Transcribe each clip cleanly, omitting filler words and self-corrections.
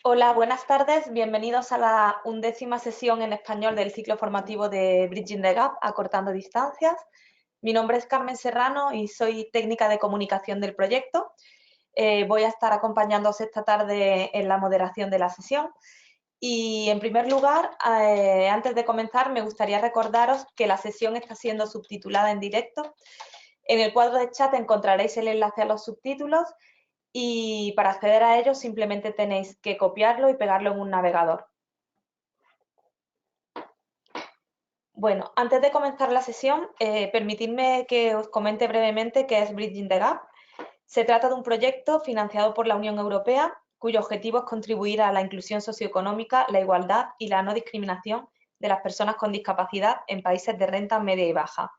Hola, buenas tardes. Bienvenidos a la 11ª sesión en español del ciclo formativo de Bridging the Gap, acortando distancias. Mi nombre es Carmen Serrano y soy técnica de comunicación del proyecto. Voy a estar acompañándoos esta tarde en la moderación de la sesión. Y en primer lugar, antes de comenzar, me gustaría recordaros que la sesión está siendo subtitulada en directo. En el cuadro de chat encontraréis el enlace a los subtítulos y para acceder a ellos simplemente tenéis que copiarlo y pegarlo en un navegador. Bueno, antes de comenzar la sesión, permitidme que os comente brevemente qué es Bridging the Gap. Se trata de un proyecto financiado por la Unión Europea cuyo objetivo es contribuir a la inclusión socioeconómica, la igualdad y la no discriminación de las personas con discapacidad en países de renta media y baja.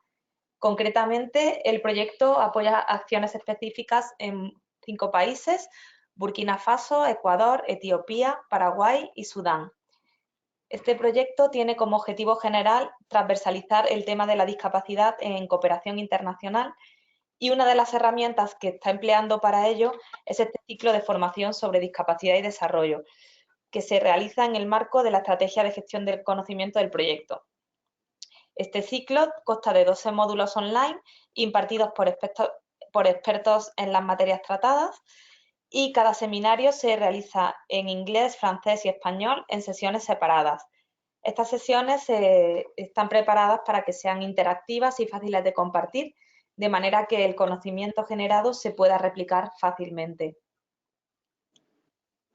Concretamente, el proyecto apoya acciones específicas en 5 países: Burkina Faso, Ecuador, Etiopía, Paraguay y Sudán. Este proyecto tiene como objetivo general transversalizar el tema de la discapacidad en cooperación internacional y una de las herramientas que está empleando para ello es este ciclo de formación sobre discapacidad y desarrollo, que se realiza en el marco de la Estrategia de Gestión del Conocimiento del proyecto. Este ciclo consta de 12 módulos online impartidos por expertos en las materias tratadas y cada seminario se realiza en inglés, francés y español en sesiones separadas. Estas sesiones están preparadas para que sean interactivas y fáciles de compartir, de manera que el conocimiento generado se pueda replicar fácilmente.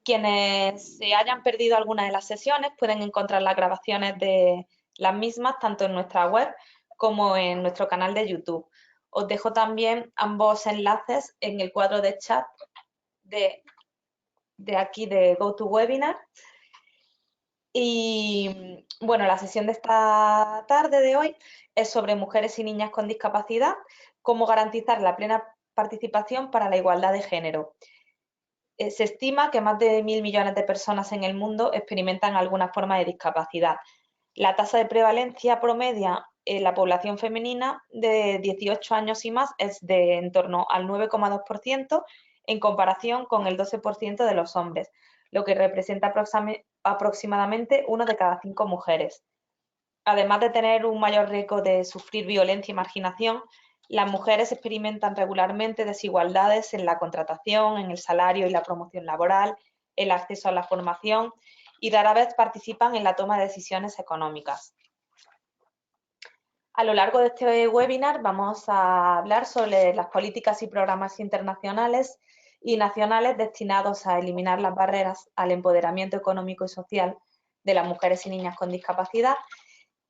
Quienes se hayan perdido alguna de las sesiones pueden encontrar las grabaciones de las mismas tanto en nuestra web como en nuestro canal de YouTube. Os dejo también ambos enlaces en el cuadro de chat de aquí de GoToWebinar. Y bueno, la sesión de esta tarde de hoy es sobre mujeres y niñas con discapacidad, cómo garantizar la plena participación para la igualdad de género. Se estima que más de 1.000 millones de personas en el mundo experimentan alguna forma de discapacidad. La tasa de prevalencia promedia en la población femenina de 18 años y más es de en torno al 9,2% en comparación con el 12% de los hombres, lo que representa aproximadamente 1 de cada 5 mujeres. Además de tener un mayor riesgo de sufrir violencia y marginación, las mujeres experimentan regularmente desigualdades en la contratación, en el salario y la promoción laboral, el acceso a la formación y rara vez participan en la toma de decisiones económicas. A lo largo de este webinar vamos a hablar sobre las políticas y programas internacionales y nacionales destinados a eliminar las barreras al empoderamiento económico y social de las mujeres y niñas con discapacidad,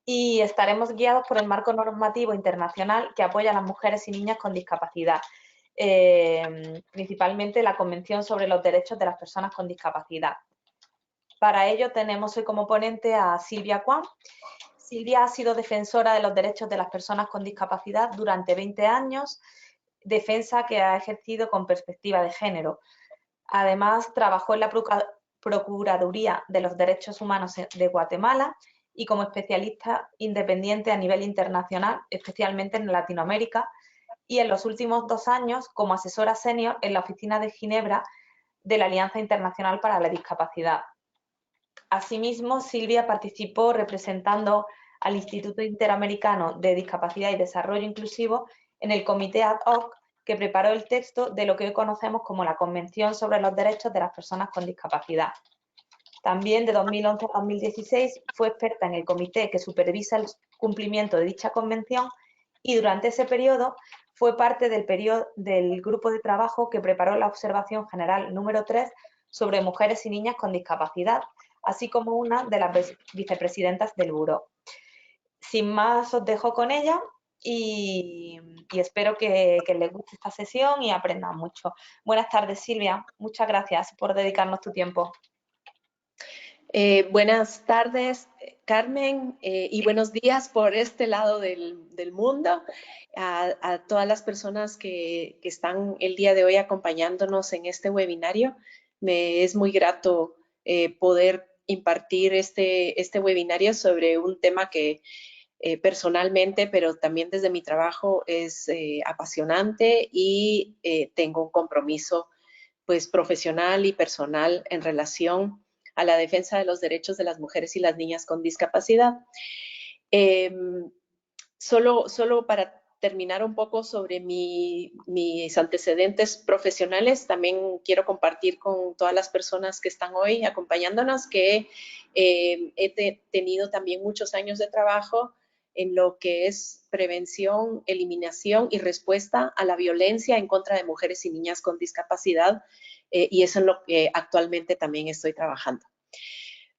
y estaremos guiados por el marco normativo internacional que apoya a las mujeres y niñas con discapacidad, principalmente la Convención sobre los Derechos de las Personas con Discapacidad. Para ello tenemos hoy como ponente a Silvia Kwan. Silvia ha sido defensora de los derechos de las personas con discapacidad durante 20 años, defensa que ha ejercido con perspectiva de género. Además, trabajó en la Procuraduría de los Derechos Humanos de Guatemala y como especialista independiente a nivel internacional, especialmente en Latinoamérica, y en los últimos 2 años como asesora senior en la oficina de Ginebra de la Alianza Internacional para la Discapacidad. Asimismo, Silvia participó representando al Instituto Interamericano de Discapacidad y Desarrollo Inclusivo en el comité ad hoc que preparó el texto de lo que hoy conocemos como la Convención sobre los Derechos de las Personas con Discapacidad. También de 2011 a 2016 fue experta en el comité que supervisa el cumplimiento de dicha convención y durante ese periodo fue parte del grupo de trabajo que preparó la observación general número 3 sobre mujeres y niñas con discapacidad, así como una de las vicepresidentas del buró. Sin más, os dejo con ella y espero que les guste esta sesión y aprendan mucho. Buenas tardes, Silvia. Muchas gracias por dedicarnos tu tiempo. Buenas tardes, Carmen, y buenos días por este lado del mundo. A todas las personas que están el día de hoy acompañándonos en este webinario. Me es muy grato poder impartir este webinario sobre un tema que personalmente, pero también desde mi trabajo, es apasionante y tengo un compromiso pues profesional y personal en relación a la defensa de los derechos de las mujeres y las niñas con discapacidad. Solo para terminar un poco sobre mis antecedentes profesionales, también quiero compartir con todas las personas que están hoy acompañándonos que he tenido también muchos años de trabajo en lo que es prevención, eliminación y respuesta a la violencia en contra de mujeres y niñas con discapacidad, y eso es lo que actualmente también estoy trabajando.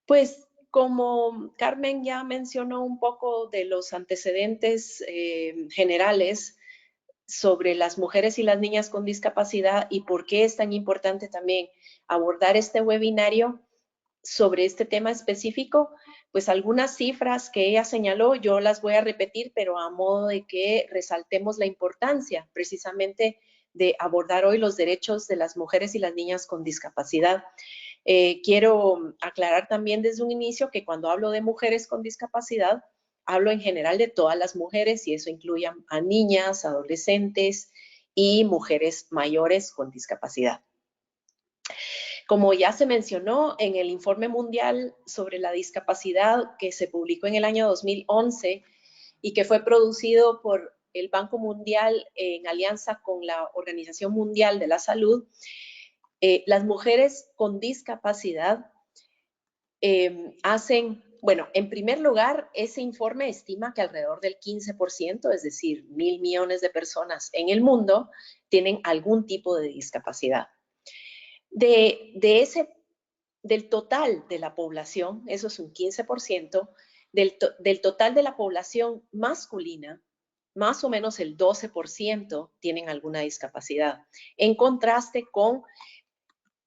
Pues como Carmen ya mencionó un poco de los antecedentes generales sobre las mujeres y las niñas con discapacidad y por qué es tan importante también abordar este webinario sobre este tema específico, pues algunas cifras que ella señaló, yo las voy a repetir, pero a modo de que resaltemos la importancia precisamente de abordar hoy los derechos de las mujeres y las niñas con discapacidad. Quiero aclarar también desde un inicio que cuando hablo de mujeres con discapacidad, hablo en general de todas las mujeres y eso incluye a niñas, adolescentes y mujeres mayores con discapacidad. Como ya se mencionó en el Informe Mundial sobre la Discapacidad que se publicó en el año 2011 y que fue producido por el Banco Mundial en alianza con la Organización Mundial de la Salud, las mujeres con discapacidad bueno, en primer lugar, ese informe estima que alrededor del 15%, es decir, 1.000 millones de personas en el mundo, tienen algún tipo de discapacidad. Del total de la población, eso es un 15%, del total de la población masculina, más o menos el 12% tienen alguna discapacidad, en contraste con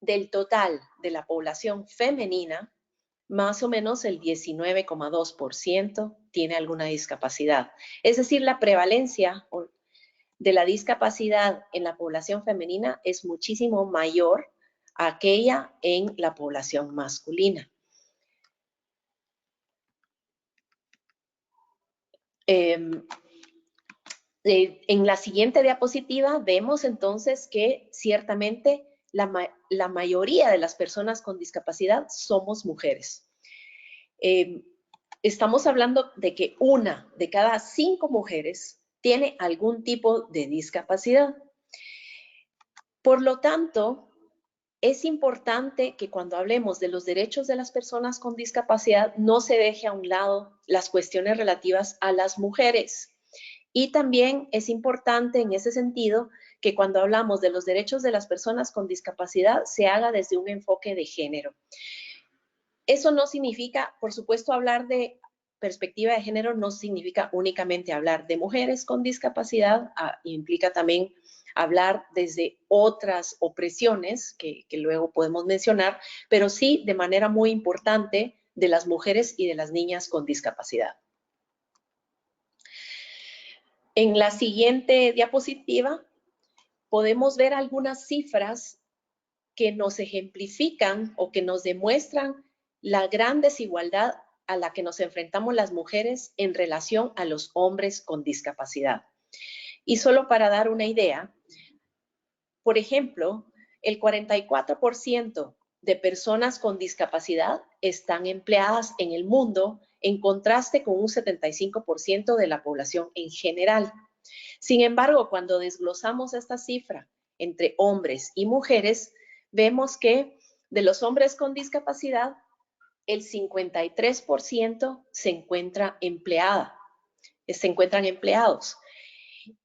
del total de la población femenina, más o menos el 19,2% tiene alguna discapacidad. Es decir, la prevalencia de la discapacidad en la población femenina es muchísimo mayor a aquella en la población masculina. En la siguiente diapositiva vemos entonces que ciertamente la mayoría de las personas con discapacidad somos mujeres. Estamos hablando de que 1 de cada 5 mujeres tiene algún tipo de discapacidad. Por lo tanto, es importante que cuando hablemos de los derechos de las personas con discapacidad no se deje a un lado las cuestiones relativas a las mujeres. Y también es importante en ese sentido que cuando hablamos de los derechos de las personas con discapacidad se haga desde un enfoque de género. Eso no significa, por supuesto, hablar de perspectiva de género no significa únicamente hablar de mujeres con discapacidad, implica también hablar desde otras opresiones que luego podemos mencionar, pero sí de manera muy importante de las mujeres y de las niñas con discapacidad. En la siguiente diapositiva podemos ver algunas cifras que nos ejemplifican o que nos demuestran la gran desigualdad a la que nos enfrentamos las mujeres en relación a los hombres con discapacidad. Y solo para dar una idea, por ejemplo, el 44% de personas con discapacidad están empleadas en el mundo, en contraste con un 75% de la población en general. Sin embargo, cuando desglosamos esta cifra entre hombres y mujeres, vemos que de los hombres con discapacidad, el 53% se encuentran empleados.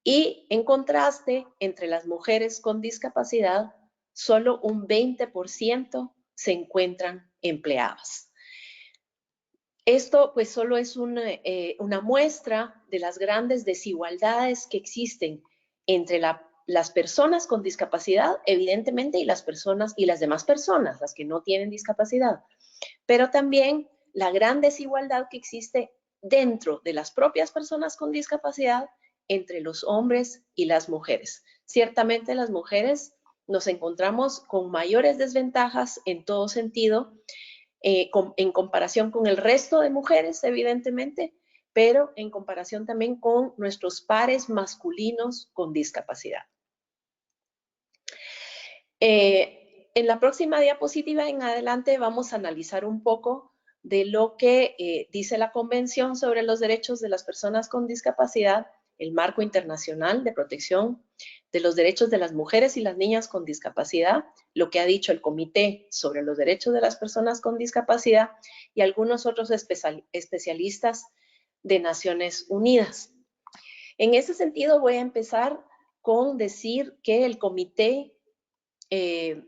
Y en contraste, entre las mujeres con discapacidad, solo un 20% se encuentran empleadas. Esto pues solo es una muestra de las grandes desigualdades que existen entre las personas con discapacidad, evidentemente, y las demás personas, las que no tienen discapacidad, pero también la gran desigualdad que existe dentro de las propias personas con discapacidad entre los hombres y las mujeres. Ciertamente las mujeres nos encontramos con mayores desventajas en todo sentido, en comparación con el resto de mujeres, evidentemente, pero en comparación también con nuestros pares masculinos con discapacidad. En la próxima diapositiva en adelante vamos a analizar un poco de lo que dice la Convención sobre los Derechos de las Personas con Discapacidad, el marco internacional de protección de los derechos de las mujeres y las niñas con discapacidad, lo que ha dicho el Comité sobre los Derechos de las Personas con Discapacidad y algunos otros especialistas de Naciones Unidas. En ese sentido, voy a empezar con decir que el Comité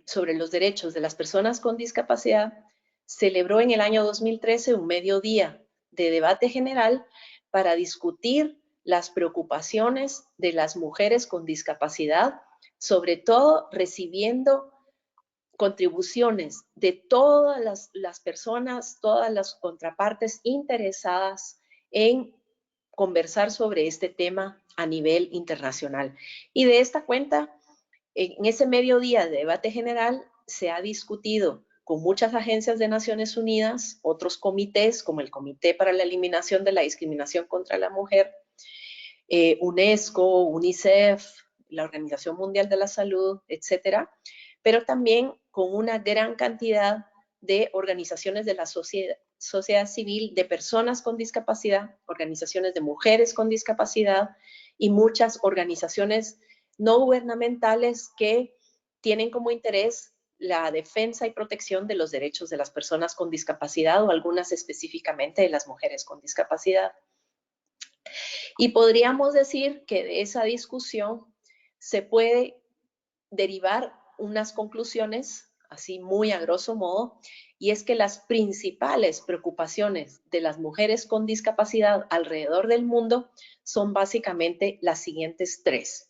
sobre los Derechos de las Personas con Discapacidad celebró en el año 2013 un mediodía de debate general para discutir las preocupaciones de las mujeres con discapacidad, sobre todo recibiendo contribuciones de todas las personas, todas las contrapartes interesadas en conversar sobre este tema a nivel internacional. Y de esta cuenta, en ese mediodía de debate general se ha discutido con muchas agencias de Naciones Unidas, otros comités, como el Comité para la Eliminación de la Discriminación contra la Mujer, UNESCO, UNICEF, la Organización Mundial de la Salud, etcétera, pero también con una gran cantidad de organizaciones de la sociedad civil, de personas con discapacidad, organizaciones de mujeres con discapacidad y muchas organizaciones no gubernamentales que tienen como interés la defensa y protección de los derechos de las personas con discapacidad o algunas específicamente de las mujeres con discapacidad. Y podríamos decir que de esa discusión se puede derivar unas conclusiones, así muy a grosso modo, y es que las principales preocupaciones de las mujeres con discapacidad alrededor del mundo son básicamente las siguientes tres.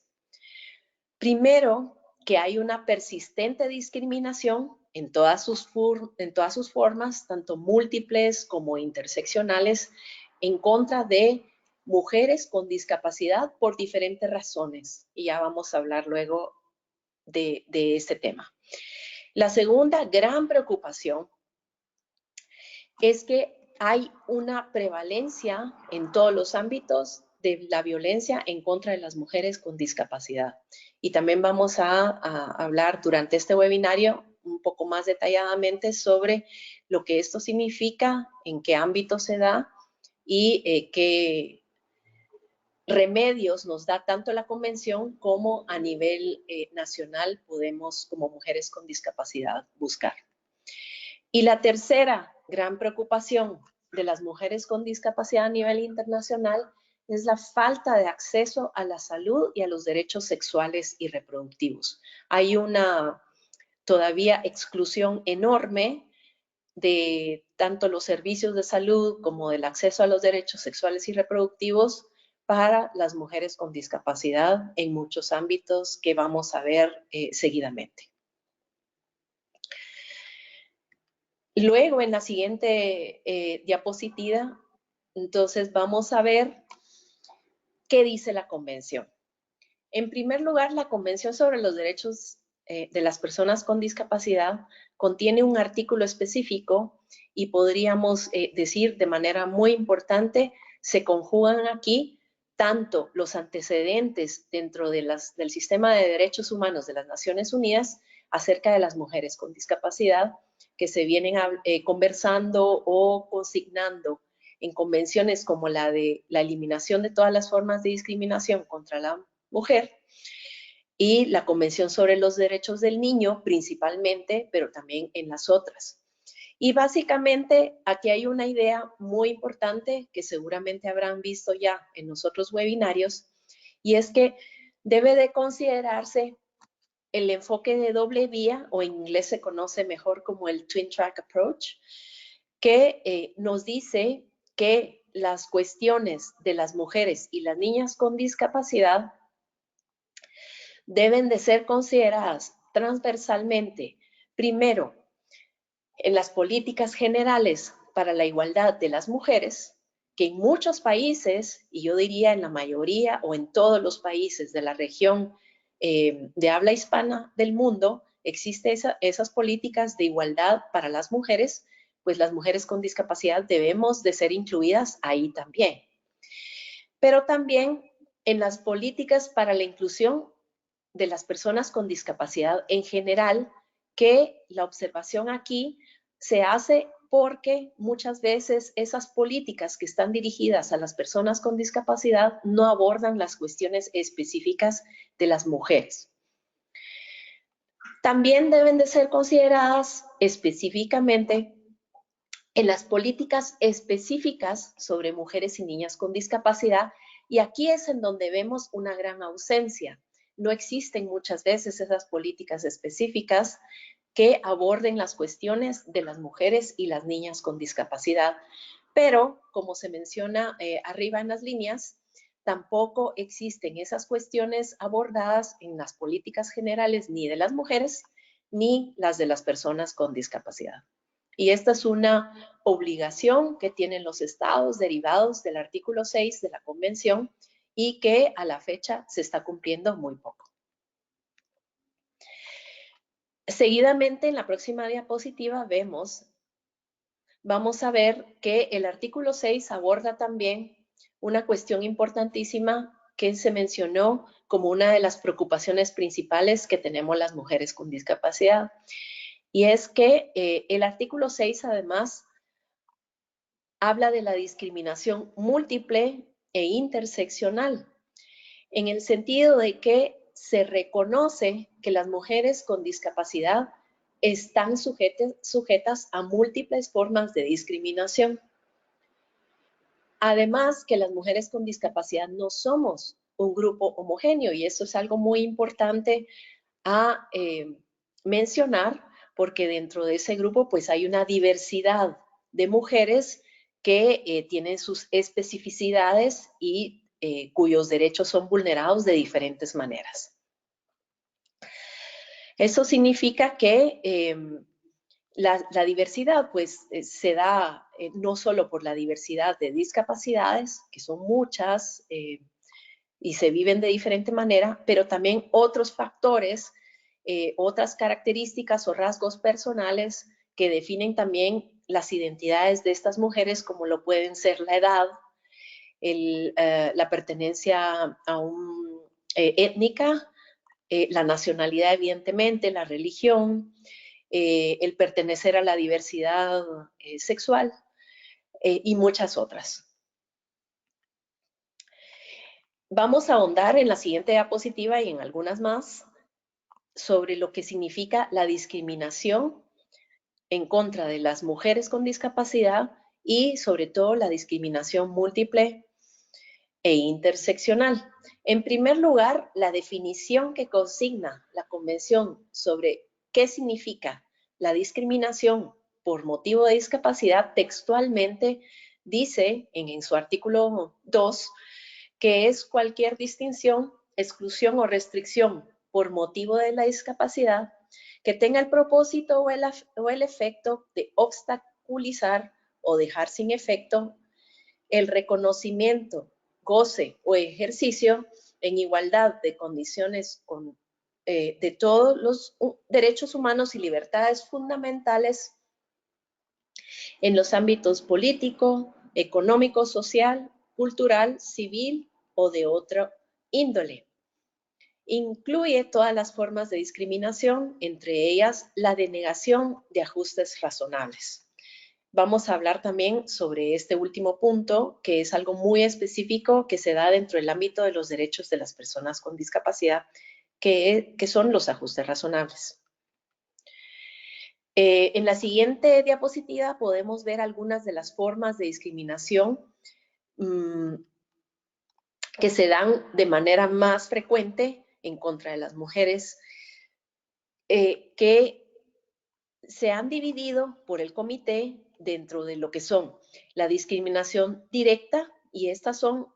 Primero, que hay una persistente discriminación en todas sus formas, tanto múltiples como interseccionales, en contra de mujeres con discapacidad por diferentes razones. Y ya vamos a hablar luego de este tema. La segunda gran preocupación es que hay una prevalencia en todos los ámbitos de la violencia en contra de las mujeres con discapacidad. Y también vamos a hablar durante este webinario un poco más detalladamente sobre lo que esto significa, en qué ámbito se da y qué remedios nos da tanto la convención como a nivel nacional podemos, como mujeres con discapacidad, buscar. Y la tercera gran preocupación de las mujeres con discapacidad a nivel internacional es la falta de acceso a la salud y a los derechos sexuales y reproductivos. Hay una todavía exclusión enorme de tanto los servicios de salud como del acceso a los derechos sexuales y reproductivos para las mujeres con discapacidad en muchos ámbitos que vamos a ver seguidamente. Luego, en la siguiente diapositiva, entonces vamos a ver qué dice la Convención. En primer lugar, la Convención sobre los Derechos de las Personas con Discapacidad contiene un artículo específico y podríamos decir de manera muy importante, se conjugan aquí tanto los antecedentes dentro de del sistema de derechos humanos de las Naciones Unidas acerca de las mujeres con discapacidad que se vienen conversando o consignando en convenciones como la de la eliminación de todas las formas de discriminación contra la mujer y la Convención sobre los Derechos del Niño principalmente, pero también en las otras. Y básicamente aquí hay una idea muy importante que seguramente habrán visto ya en los otros webinarios, y es que debe de considerarse el enfoque de doble vía, o en inglés se conoce mejor como el Twin Track Approach, que nos dice que las cuestiones de las mujeres y las niñas con discapacidad deben de ser consideradas transversalmente, primero, en las políticas generales para la igualdad de las mujeres, que en muchos países, y yo diría en la mayoría o en todos los países de la región de habla hispana del mundo, existen esas políticas de igualdad para las mujeres, pues las mujeres con discapacidad debemos de ser incluidas ahí también. Pero también en las políticas para la inclusión de las personas con discapacidad en general, que la observación aquí se hace porque muchas veces esas políticas que están dirigidas a las personas con discapacidad no abordan las cuestiones específicas de las mujeres. También deben de ser consideradas específicamente en las políticas específicas sobre mujeres y niñas con discapacidad, y aquí es en donde vemos una gran ausencia. No existen muchas veces esas políticas específicas que aborden las cuestiones de las mujeres y las niñas con discapacidad. Pero, como se menciona arriba en las líneas, tampoco existen esas cuestiones abordadas en las políticas generales ni de las mujeres ni las de las personas con discapacidad. Y esta es una obligación que tienen los estados derivados del artículo 6 de la Convención y que a la fecha se está cumpliendo muy poco. Seguidamente, en la próxima diapositiva vamos a ver que el artículo 6 aborda también una cuestión importantísima que se mencionó como una de las preocupaciones principales que tenemos las mujeres con discapacidad. Y es que el artículo 6 además habla de la discriminación múltiple e interseccional, en el sentido de que se reconoce que las mujeres con discapacidad están sujetas a múltiples formas de discriminación. Además, que las mujeres con discapacidad no somos un grupo homogéneo, y eso es algo muy importante a mencionar, porque dentro de ese grupo pues hay una diversidad de mujeres que tienen sus especificidades y cuyos derechos son vulnerados de diferentes maneras. Eso significa que la diversidad pues se da no solo por la diversidad de discapacidades, que son muchas y se viven de diferente manera, pero también otros factores, otras características o rasgos personales que definen también las identidades de estas mujeres, como lo pueden ser la edad, la pertenencia a un étnica, la nacionalidad evidentemente, la religión, el pertenecer a la diversidad sexual y muchas otras. Vamos a ahondar en la siguiente diapositiva y en algunas más sobre lo que significa la discriminación en contra de las mujeres con discapacidad y sobre todo la discriminación múltiple e interseccional. En primer lugar, la definición que consigna la Convención sobre qué significa la discriminación por motivo de discapacidad textualmente dice en su artículo 2 que es cualquier distinción, exclusión o restricción por motivo de la discapacidad que tenga el propósito o el efecto de obstaculizar o dejar sin efecto el reconocimiento, goce o ejercicio en igualdad de condiciones de todos los derechos humanos y libertades fundamentales en los ámbitos político, económico, social, cultural, civil o de otra índole. Incluye todas las formas de discriminación, entre ellas la denegación de ajustes razonables. Vamos a hablar también sobre este último punto, que es algo muy específico que se da dentro del ámbito de los derechos de las personas con discapacidad, que son los ajustes razonables. En la siguiente diapositiva podemos ver algunas de las formas de discriminación que se dan de manera más frecuente en contra de las mujeres, que se han dividido por el comité dentro de lo que son la discriminación directa, y estas son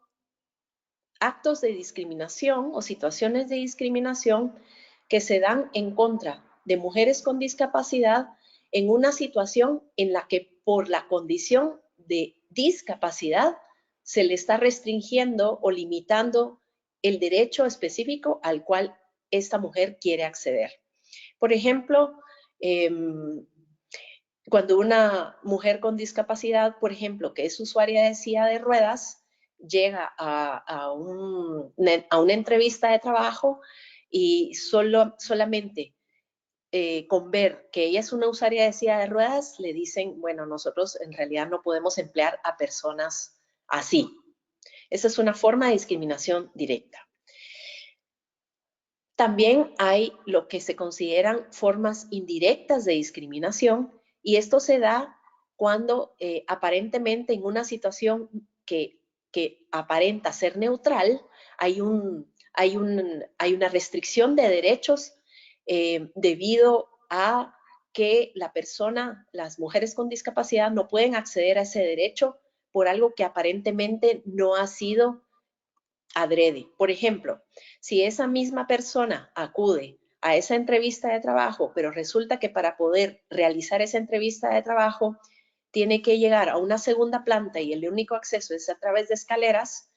actos de discriminación o situaciones de discriminación que se dan en contra de mujeres con discapacidad en una situación en la que por la condición de discapacidad se le está restringiendo o limitando el derecho específico al cual esta mujer quiere acceder. Por ejemplo, cuando una mujer con discapacidad, por ejemplo, que es usuaria de silla de ruedas, llega a una entrevista de trabajo y solamente con ver que ella es una usuaria de silla de ruedas, le dicen, bueno, nosotros en realidad no podemos emplear a personas así. Esa es una forma de discriminación directa. También hay lo que se consideran formas indirectas de discriminación, y esto se da cuando aparentemente en una situación que aparenta ser neutral, hay una restricción de derechos debido a que las mujeres con discapacidad no pueden acceder a ese derecho por algo que aparentemente no ha sido adrede. Por ejemplo, si esa misma persona acude a esa entrevista de trabajo, pero resulta que para poder realizar esa entrevista de trabajo tiene que llegar a una segunda planta y el único acceso es a través de escaleras,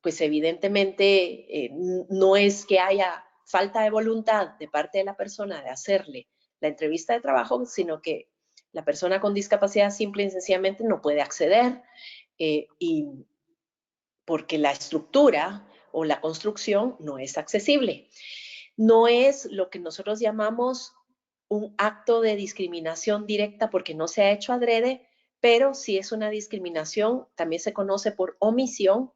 pues evidentemente no es que haya falta de voluntad de parte de la persona de hacerle la entrevista de trabajo, sino que la persona con discapacidad simple y sencillamente no puede acceder y porque la estructura o la construcción no es accesible. No es lo que nosotros llamamos un acto de discriminación directa porque no se ha hecho adrede, pero sí es una discriminación, también se conoce por omisión,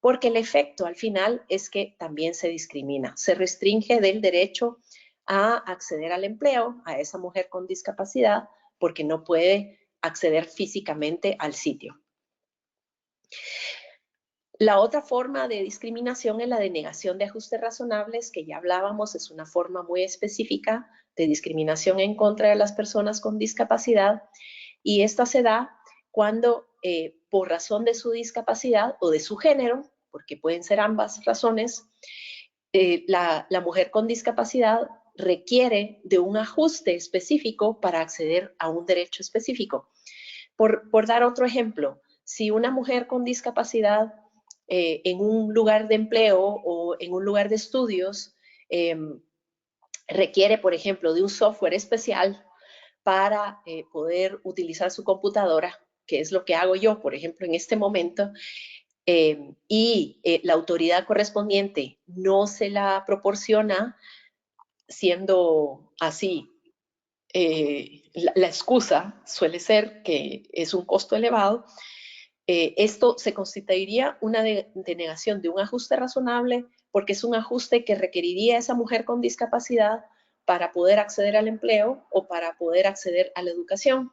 porque el efecto al final es que también se discrimina, se restringe del derecho a acceder al empleo a esa mujer con discapacidad porque no puede acceder físicamente al sitio. La otra forma de discriminación es la de negación de ajustes razonables, que ya hablábamos, es una forma muy específica de discriminación en contra de las personas con discapacidad, y esta se da cuando por razón de su discapacidad o de su género, porque pueden ser ambas razones, la mujer con discapacidad requiere de un ajuste específico para acceder a un derecho específico. Por dar otro ejemplo, si una mujer con discapacidad en un lugar de empleo o en un lugar de estudios requiere, por ejemplo, de un software especial para poder utilizar su computadora, que es lo que hago yo, por ejemplo, en este momento, y la autoridad correspondiente no se la proporciona, siendo así, la excusa suele ser que es un costo elevado. Esto se constituiría una denegación de un ajuste razonable porque es un ajuste que requeriría esa mujer con discapacidad para poder acceder al empleo o para poder acceder a la educación,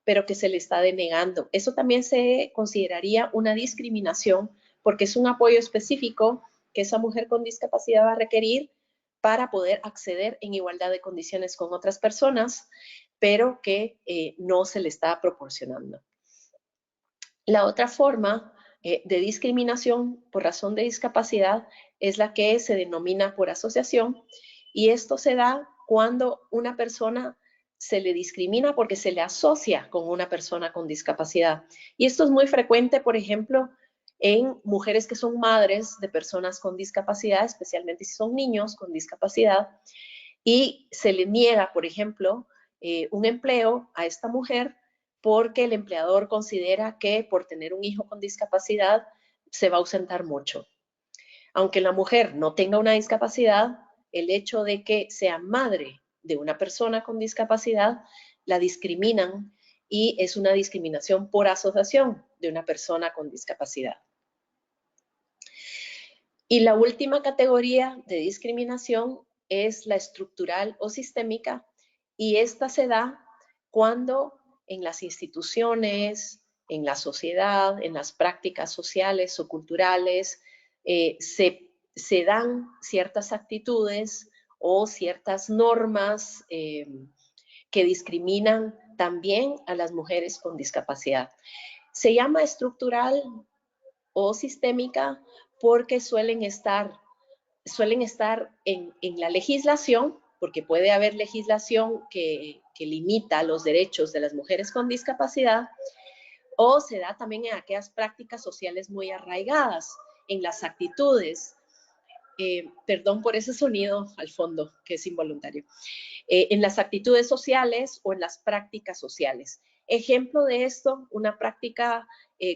pero que se le está denegando. Eso también se consideraría una discriminación porque es un apoyo específico que esa mujer con discapacidad va a requerir para poder acceder en igualdad de condiciones con otras personas, pero que no se le está proporcionando. La otra forma de discriminación por razón de discapacidad es la que se denomina por asociación, y esto se da cuando una persona se le discrimina porque se le asocia con una persona con discapacidad. Y esto es muy frecuente, por ejemplo, en mujeres que son madres de personas con discapacidad, especialmente si son niños con discapacidad, y se le niega, por ejemplo, un empleo a esta mujer porque el empleador considera que por tener un hijo con discapacidad se va a ausentar mucho. Aunque la mujer no tenga una discapacidad, el hecho de que sea madre de una persona con discapacidad la discriminan, y es una discriminación por asociación de una persona con discapacidad. Y la última categoría de discriminación es la estructural o sistémica, y esta se da cuando en las instituciones, en la sociedad, en las prácticas sociales o culturales, se dan ciertas actitudes o ciertas normas que discriminan también a las mujeres con discapacidad. Se llama estructural o sistémica porque suelen estar en la legislación, porque puede haber legislación que limita los derechos de las mujeres con discapacidad, o se da también en aquellas prácticas sociales muy arraigadas, en las actitudes. Perdón por ese sonido al fondo, que es involuntario. En las actitudes sociales o en las prácticas sociales. Ejemplo de esto, una práctica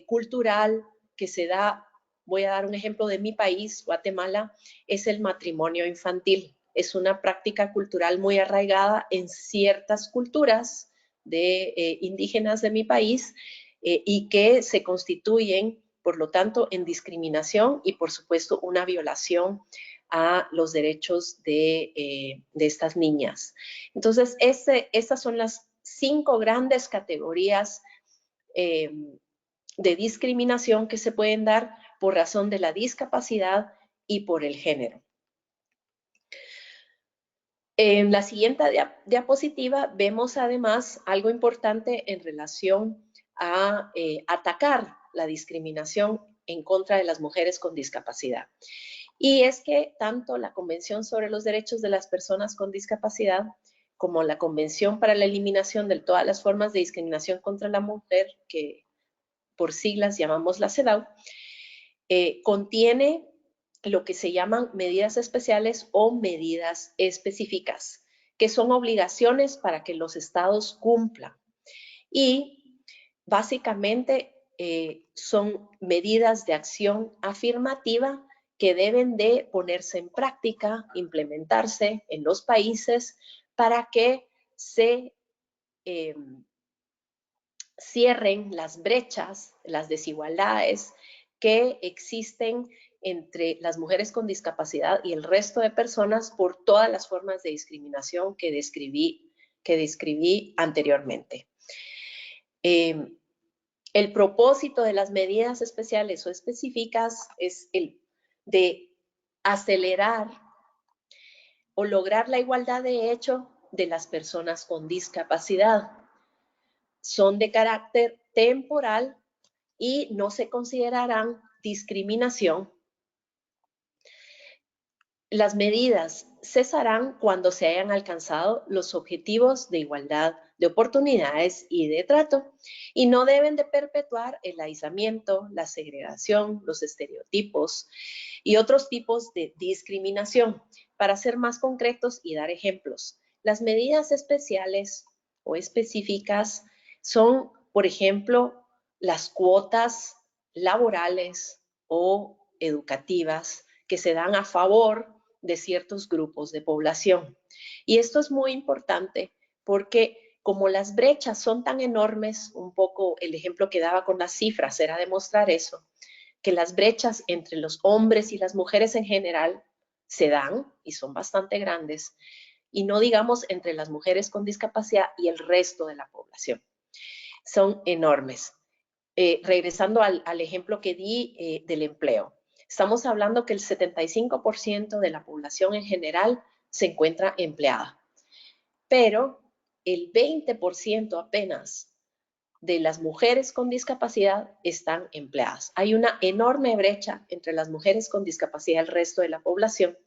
cultural que se da, voy a dar un ejemplo de mi país, Guatemala, es el matrimonio infantil. es una práctica cultural muy arraigada en ciertas culturas indígenas de mi país y que se constituyen, por lo tanto, en discriminación y, por supuesto, una violación a los derechos de estas niñas. Entonces, estas son las 5 grandes categorías de discriminación que se pueden dar por razón de la discapacidad y por el género. En la siguiente diapositiva vemos además algo importante en relación a atacar la discriminación en contra de las mujeres con discapacidad. Y es que tanto la Convención sobre los Derechos de las Personas con Discapacidad como la Convención para la Eliminación de todas las formas de discriminación contra la mujer, que por siglas llamamos la CEDAW, contiene lo que se llaman medidas especiales o medidas específicas, que son obligaciones para que los estados cumplan. Y básicamente son medidas de acción afirmativa que deben de ponerse en práctica, implementarse en los países para que se cierren las brechas, las desigualdades que existen entre las mujeres con discapacidad y el resto de personas por todas las formas de discriminación que describí anteriormente. El propósito de las medidas especiales o específicas es el de acelerar o lograr la igualdad de hecho de las personas con discapacidad. Son de carácter temporal y no se considerarán discriminación. Las medidas cesarán cuando se hayan alcanzado los objetivos de igualdad de oportunidades y de trato y no deben de perpetuar el aislamiento, la segregación, los estereotipos y otros tipos de discriminación. Para ser más concretos y dar ejemplos, las medidas especiales o específicas son, por ejemplo, las cuotas laborales o educativas que se dan a favor de ciertos grupos de población. Y esto es muy importante porque como las brechas son tan enormes, un poco el ejemplo que daba con las cifras era demostrar eso, que las brechas entre los hombres y las mujeres en general se dan y son bastante grandes, y no digamos entre las mujeres con discapacidad y el resto de la población. Son enormes. Regresando al ejemplo que di del empleo. Estamos hablando que el 75% de la población en general se encuentra empleada, pero el 20% apenas de las mujeres con discapacidad están empleadas. Hay una enorme brecha entre las mujeres con discapacidad y el resto de la población.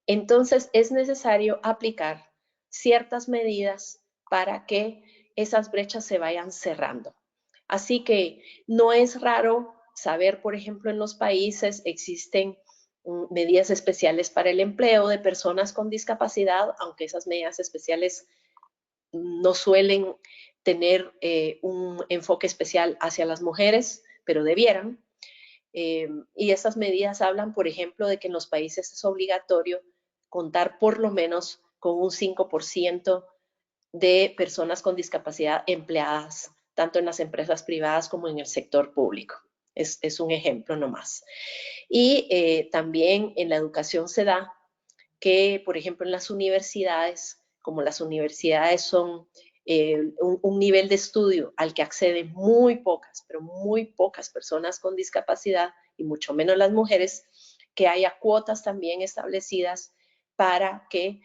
Entonces, es necesario aplicar ciertas medidas para que esas brechas se vayan cerrando. Así que no es raro saber, por ejemplo, en los países existen medidas especiales para el empleo de personas con discapacidad, aunque esas medidas especiales no suelen tener un enfoque especial hacia las mujeres, pero debieran. Y esas medidas hablan, por ejemplo, de que en los países es obligatorio contar por lo menos con un 5% de personas con discapacidad empleadas, tanto en las empresas privadas como en el sector público. Es un ejemplo nomás. Y también en la educación se da que, por ejemplo, en las universidades, como las universidades son un nivel de estudio al que acceden muy pocas, pero muy pocas personas con discapacidad y mucho menos las mujeres, que haya cuotas también establecidas para que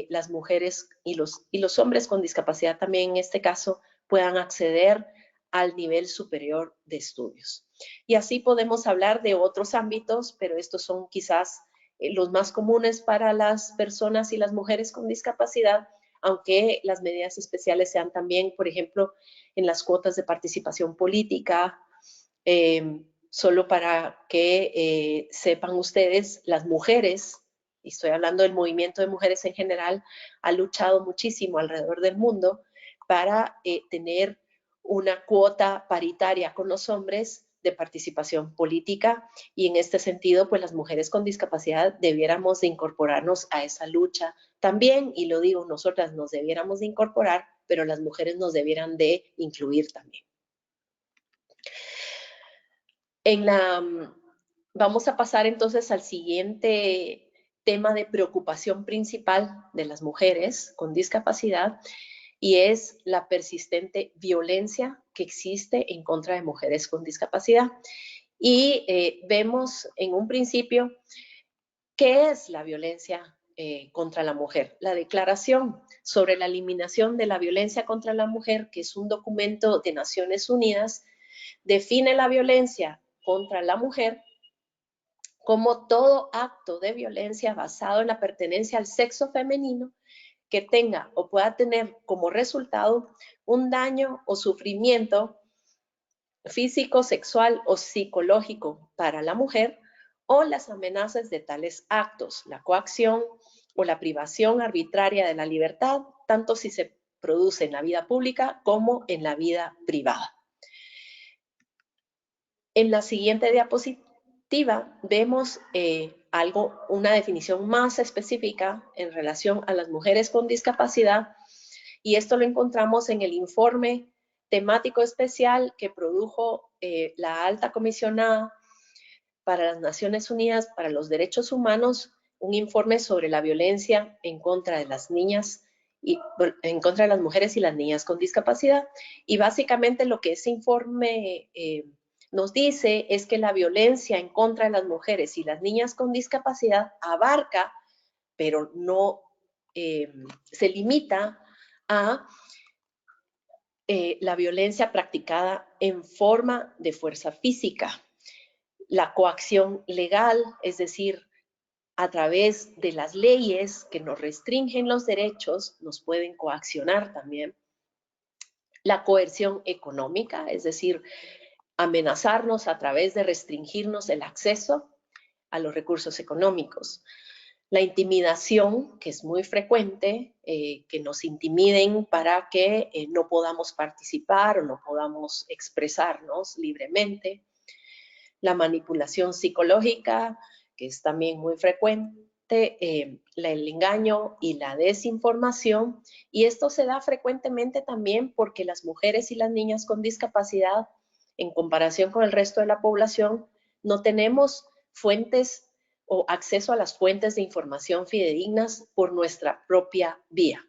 las mujeres y los hombres con discapacidad también en este caso puedan acceder al nivel superior de estudios. Y así podemos hablar de otros ámbitos, pero estos son quizás los más comunes para las personas y las mujeres con discapacidad, aunque las medidas especiales sean también, por ejemplo, en las cuotas de participación política. Solo para que sepan ustedes, las mujeres, y estoy hablando del movimiento de mujeres en general, ha luchado muchísimo alrededor del mundo para tener una cuota paritaria con los hombres de participación política, y en este sentido, pues las mujeres con discapacidad debiéramos de incorporarnos a esa lucha también, y lo digo, nosotras nos debiéramos de incorporar, pero las mujeres nos debieran de incluir también. Vamos a pasar entonces al siguiente tema de preocupación principal de las mujeres con discapacidad, y es la persistente violencia que existe en contra de mujeres con discapacidad. Y vemos en un principio qué es la violencia contra la mujer. La Declaración sobre la Eliminación de la Violencia contra la Mujer, que es un documento de Naciones Unidas, define la violencia contra la mujer como todo acto de violencia basado en la pertenencia al sexo femenino que tenga o pueda tener como resultado un daño o sufrimiento físico, sexual o psicológico para la mujer, o las amenazas de tales actos, la coacción o la privación arbitraria de la libertad, tanto si se produce en la vida pública como en la vida privada. En la siguiente diapositiva vemos una definición más específica en relación a las mujeres con discapacidad, y esto lo encontramos en el informe temático especial que produjo la Alta Comisionada para las Naciones Unidas para los Derechos Humanos, un informe sobre la violencia en contra de las niñas y en contra de las mujeres y las niñas con discapacidad. Y básicamente lo que ese informe nos dice es que la violencia en contra de las mujeres y las niñas con discapacidad abarca, pero no se limita a la violencia practicada en forma de fuerza física, la coacción legal, es decir, a través de las leyes que nos restringen los derechos, nos pueden coaccionar también, la coerción económica, es decir, amenazarnos a través de restringirnos el acceso a los recursos económicos. La intimidación, que es muy frecuente, que nos intimiden para que no podamos participar o no podamos expresarnos libremente. La manipulación psicológica, que es también muy frecuente, el engaño y la desinformación. Y esto se da frecuentemente también porque las mujeres y las niñas con discapacidad, en comparación con el resto de la población, no tenemos fuentes o acceso a las fuentes de información fidedignas por nuestra propia vía.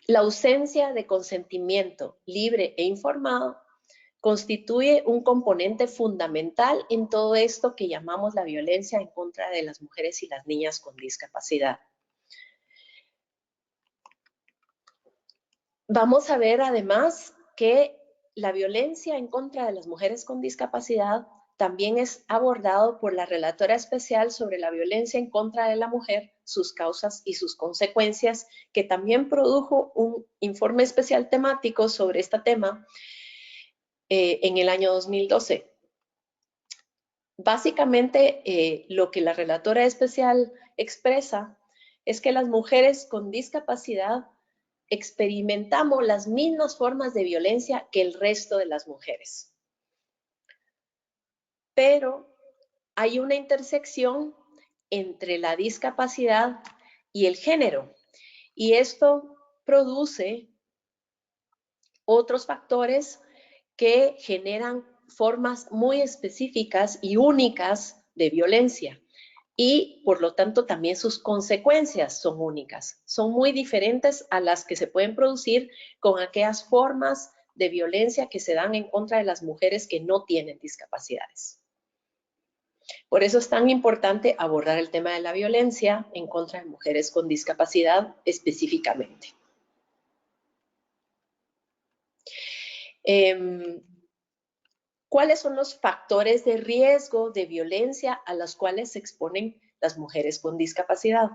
La ausencia de consentimiento libre e informado constituye un componente fundamental en todo esto que llamamos la violencia en contra de las mujeres y las niñas con discapacidad. Vamos a ver además que la violencia en contra de las mujeres con discapacidad también es abordado por la relatora especial sobre la violencia en contra de la mujer, sus causas y sus consecuencias, que también produjo un informe especial temático sobre este tema en el año 2012. Básicamente, lo que la relatora especial expresa es que las mujeres con discapacidad experimentamos las mismas formas de violencia que el resto de las mujeres. Pero hay una intersección entre la discapacidad y el género, y esto produce otros factores que generan formas muy específicas y únicas de violencia, y por lo tanto también sus consecuencias son únicas, son muy diferentes a las que se pueden producir con aquellas formas de violencia que se dan en contra de las mujeres que no tienen discapacidades. Por eso es tan importante abordar el tema de la violencia en contra de mujeres con discapacidad específicamente. ¿Cuáles son los factores de riesgo de violencia a los cuales se exponen las mujeres con discapacidad?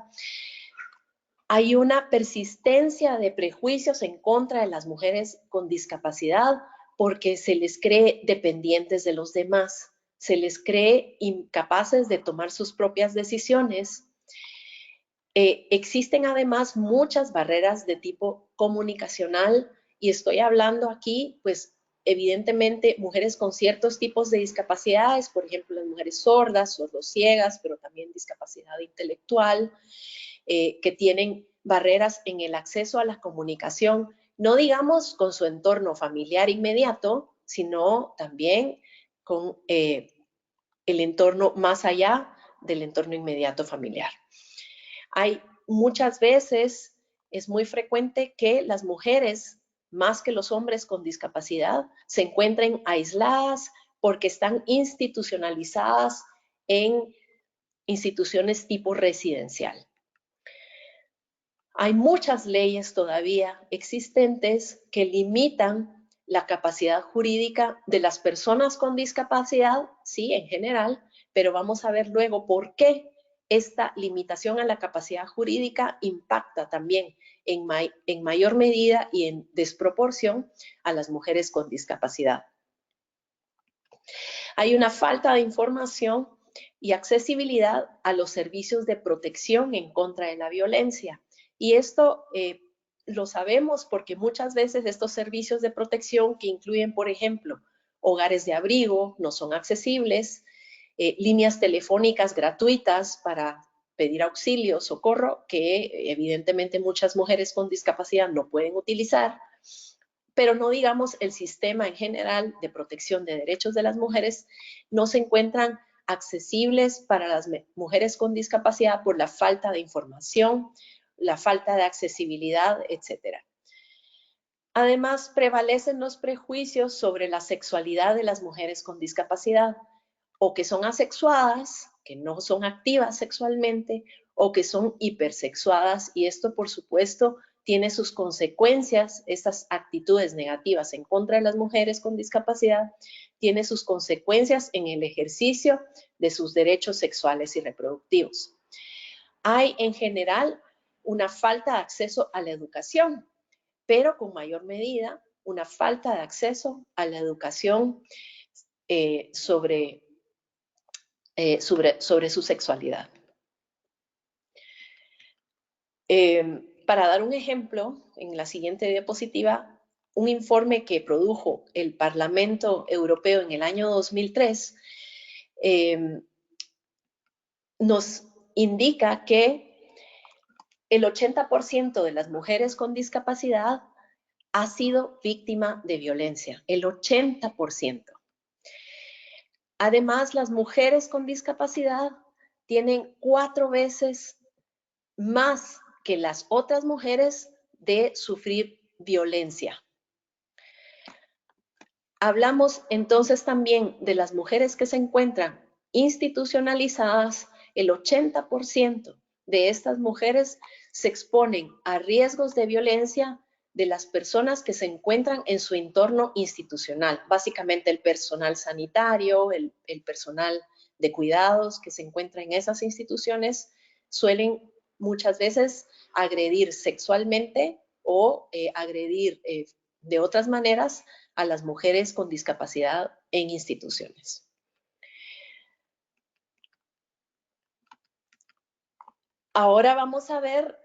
Hay una persistencia de prejuicios en contra de las mujeres con discapacidad porque se les cree dependientes de los demás, se les cree incapaces de tomar sus propias decisiones. Existen además muchas barreras de tipo comunicacional, y estoy hablando aquí pues evidentemente mujeres con ciertos tipos de discapacidades, por ejemplo, las mujeres sordas, sordociegas, pero también discapacidad intelectual, que tienen barreras en el acceso a la comunicación, no digamos con su entorno familiar inmediato, sino también con el entorno más allá del entorno inmediato familiar. Hay muchas veces, es muy frecuente que las mujeres, más que los hombres con discapacidad, se encuentren aisladas porque están institucionalizadas en instituciones tipo residencial. Hay muchas leyes todavía existentes que limitan la capacidad jurídica de las personas con discapacidad, sí, en general, pero vamos a ver luego por qué esta limitación a la capacidad jurídica impacta también en mayor medida y en desproporción a las mujeres con discapacidad. Hay una falta de información y accesibilidad a los servicios de protección en contra de la violencia. Y esto lo sabemos porque muchas veces estos servicios de protección que incluyen, por ejemplo, hogares de abrigo, no son accesibles, líneas telefónicas gratuitas para pedir auxilio, socorro, que evidentemente muchas mujeres con discapacidad no pueden utilizar, pero no digamos el sistema en general de protección de derechos de las mujeres no se encuentran accesibles para las mujeres con discapacidad por la falta de información, la falta de accesibilidad, etc. Además, prevalecen los prejuicios sobre la sexualidad de las mujeres con discapacidad, o que son asexuadas, que no son activas sexualmente, o que son hipersexuadas, y esto, por supuesto, tiene sus consecuencias, estas actitudes negativas en contra de las mujeres con discapacidad, tiene sus consecuencias en el ejercicio de sus derechos sexuales y reproductivos. Hay, en general, una falta de acceso a la educación, pero con mayor medida, una falta de acceso a la educación sobre su sexualidad. Para dar un ejemplo, en la siguiente diapositiva, un informe que produjo el Parlamento Europeo en el año 2003 nos indica que el 80% de las mujeres con discapacidad ha sido víctima de violencia, el 80%. Además, las mujeres con discapacidad tienen 4 veces más que las otras mujeres de sufrir violencia. Hablamos entonces también de las mujeres que se encuentran institucionalizadas. El 80% de estas mujeres se exponen a riesgos de violencia de las personas que se encuentran en su entorno institucional, básicamente el personal sanitario, el personal de cuidados que se encuentra en esas instituciones, suelen muchas veces agredir sexualmente o agredir de otras maneras a las mujeres con discapacidad en instituciones. Ahora vamos a ver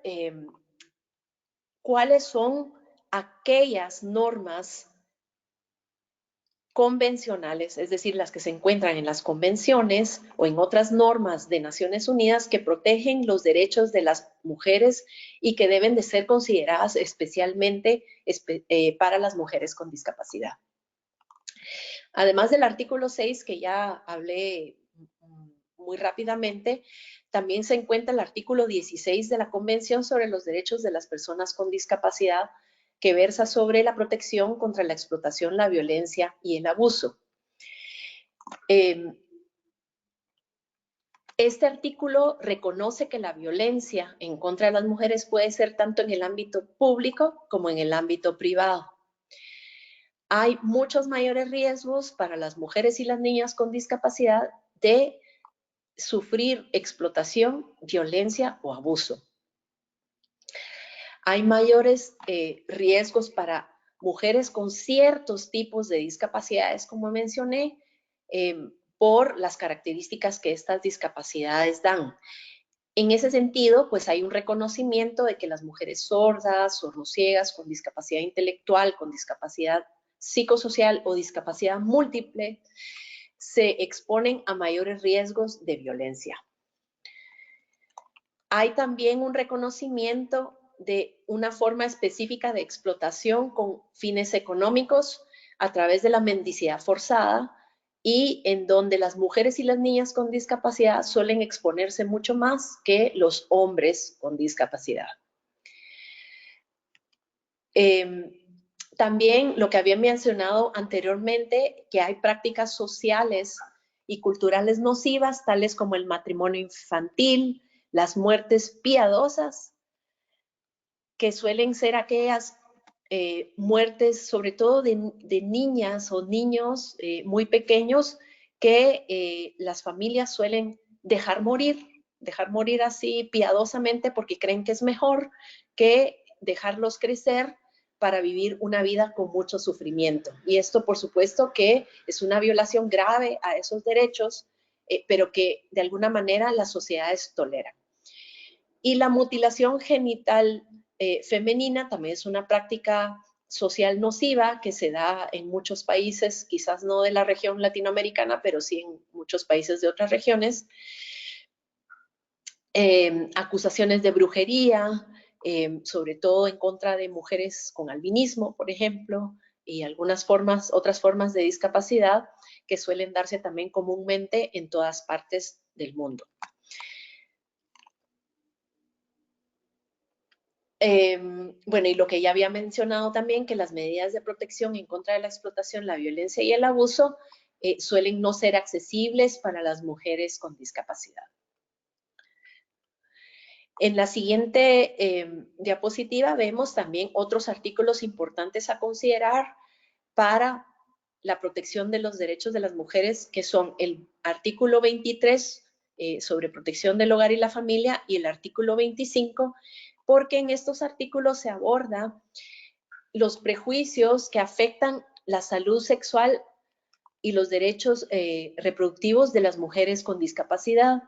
cuáles son aquellas normas convencionales, es decir, las que se encuentran en las convenciones o en otras normas de Naciones Unidas que protegen los derechos de las mujeres y que deben de ser consideradas especialmente para las mujeres con discapacidad. Además del artículo 6, que ya hablé muy rápidamente, también se encuentra el artículo 16 de la Convención sobre los Derechos de las Personas con Discapacidad, que versa sobre la protección contra la explotación, la violencia y el abuso. Este artículo reconoce que la violencia en contra de las mujeres puede ser tanto en el ámbito público como en el ámbito privado. Hay muchos mayores riesgos para las mujeres y las niñas con discapacidad de sufrir explotación, violencia o abuso. Hay mayores riesgos para mujeres con ciertos tipos de discapacidades, como mencioné, por las características que estas discapacidades dan. En ese sentido, pues hay un reconocimiento de que las mujeres sordas, sordociegas, con discapacidad intelectual, con discapacidad psicosocial o discapacidad múltiple se exponen a mayores riesgos de violencia. Hay también un reconocimiento de una forma específica de explotación con fines económicos a través de la mendicidad forzada y en donde las mujeres y las niñas con discapacidad suelen exponerse mucho más que los hombres con discapacidad. También lo que había mencionado anteriormente, que hay prácticas sociales y culturales nocivas, tales como el matrimonio infantil, las muertes piadosas, que suelen ser aquellas muertes, sobre todo de niñas o niños muy pequeños, que las familias suelen dejar morir así piadosamente porque creen que es mejor que dejarlos crecer para vivir una vida con mucho sufrimiento. Y esto, por supuesto, que es una violación grave a esos derechos, pero que de alguna manera las sociedades toleran. Y la mutilación genital femenina también es una práctica social nociva que se da en muchos países, quizás no de la región latinoamericana, pero sí en muchos países de otras regiones. Acusaciones de brujería, sobre todo en contra de mujeres con albinismo, por ejemplo, y otras formas de discapacidad que suelen darse también comúnmente en todas partes del mundo. Bueno, y lo que ya había mencionado también, que las medidas de protección en contra de la explotación, la violencia y el abuso suelen no ser accesibles para las mujeres con discapacidad. En la siguiente diapositiva vemos también otros artículos importantes a considerar para la protección de los derechos de las mujeres, que son el artículo 23 sobre protección del hogar y la familia y el artículo 25, porque en estos artículos se aborda los prejuicios que afectan la salud sexual y los derechos reproductivos de las mujeres con discapacidad.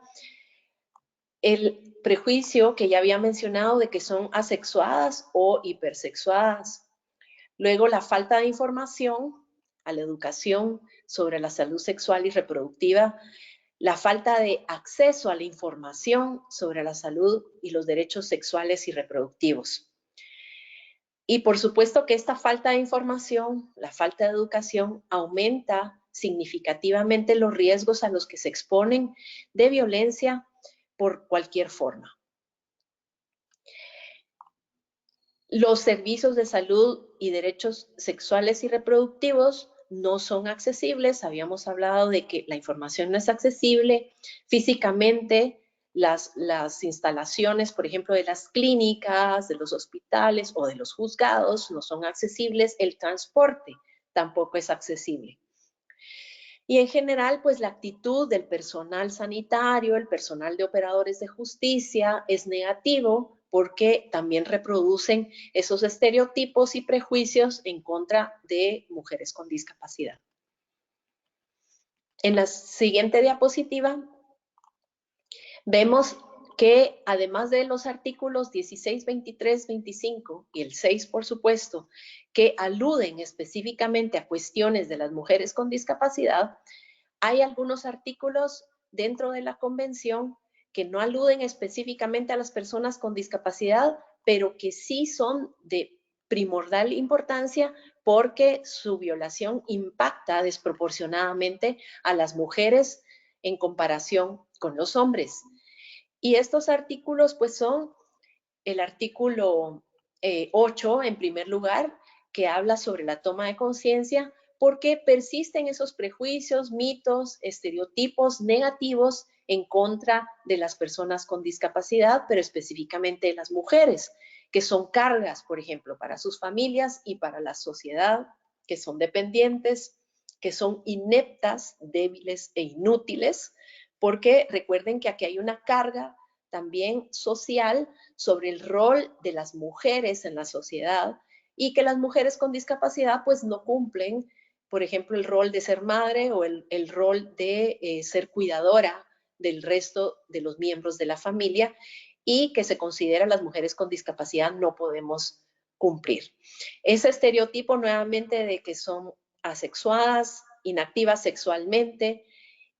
El prejuicio que ya había mencionado de que son asexuadas o hipersexuadas. Luego, la falta de información a la educación sobre la salud sexual y reproductiva, la falta de acceso a la información sobre la salud y los derechos sexuales y reproductivos. Y por supuesto que esta falta de información, la falta de educación, aumenta significativamente los riesgos a los que se exponen de violencia por cualquier forma. Los servicios de salud y derechos sexuales y reproductivos no son accesibles. Habíamos hablado de que la información no es accesible físicamente. Las instalaciones, por ejemplo, de las clínicas, de los hospitales o de los juzgados no son accesibles. El transporte tampoco es accesible. Y en general, pues la actitud del personal sanitario, el personal de operadores de justicia es negativo porque también reproducen esos estereotipos y prejuicios en contra de mujeres con discapacidad. En la siguiente diapositiva vemos que además de los artículos 16, 23, 25 y el 6, por supuesto, que aluden específicamente a cuestiones de las mujeres con discapacidad, hay algunos artículos dentro de la convención que no aluden específicamente a las personas con discapacidad, pero que sí son de primordial importancia porque su violación impacta desproporcionadamente a las mujeres en comparación con los hombres. Y estos artículos pues son el artículo 8 en primer lugar, que habla sobre la toma de conciencia, porque persisten esos prejuicios, mitos, estereotipos negativos en contra de las personas con discapacidad, pero específicamente de las mujeres, que son cargas, por ejemplo, para sus familias y para la sociedad, que son dependientes, que son ineptas, débiles e inútiles, porque recuerden que aquí hay una carga también social sobre el rol de las mujeres en la sociedad y que las mujeres con discapacidad pues no cumplen, por ejemplo, el rol de ser madre o el rol de ser cuidadora del resto de los miembros de la familia y que se considera las mujeres con discapacidad no podemos cumplir. Ese estereotipo nuevamente de que son asexuadas, inactivas sexualmente,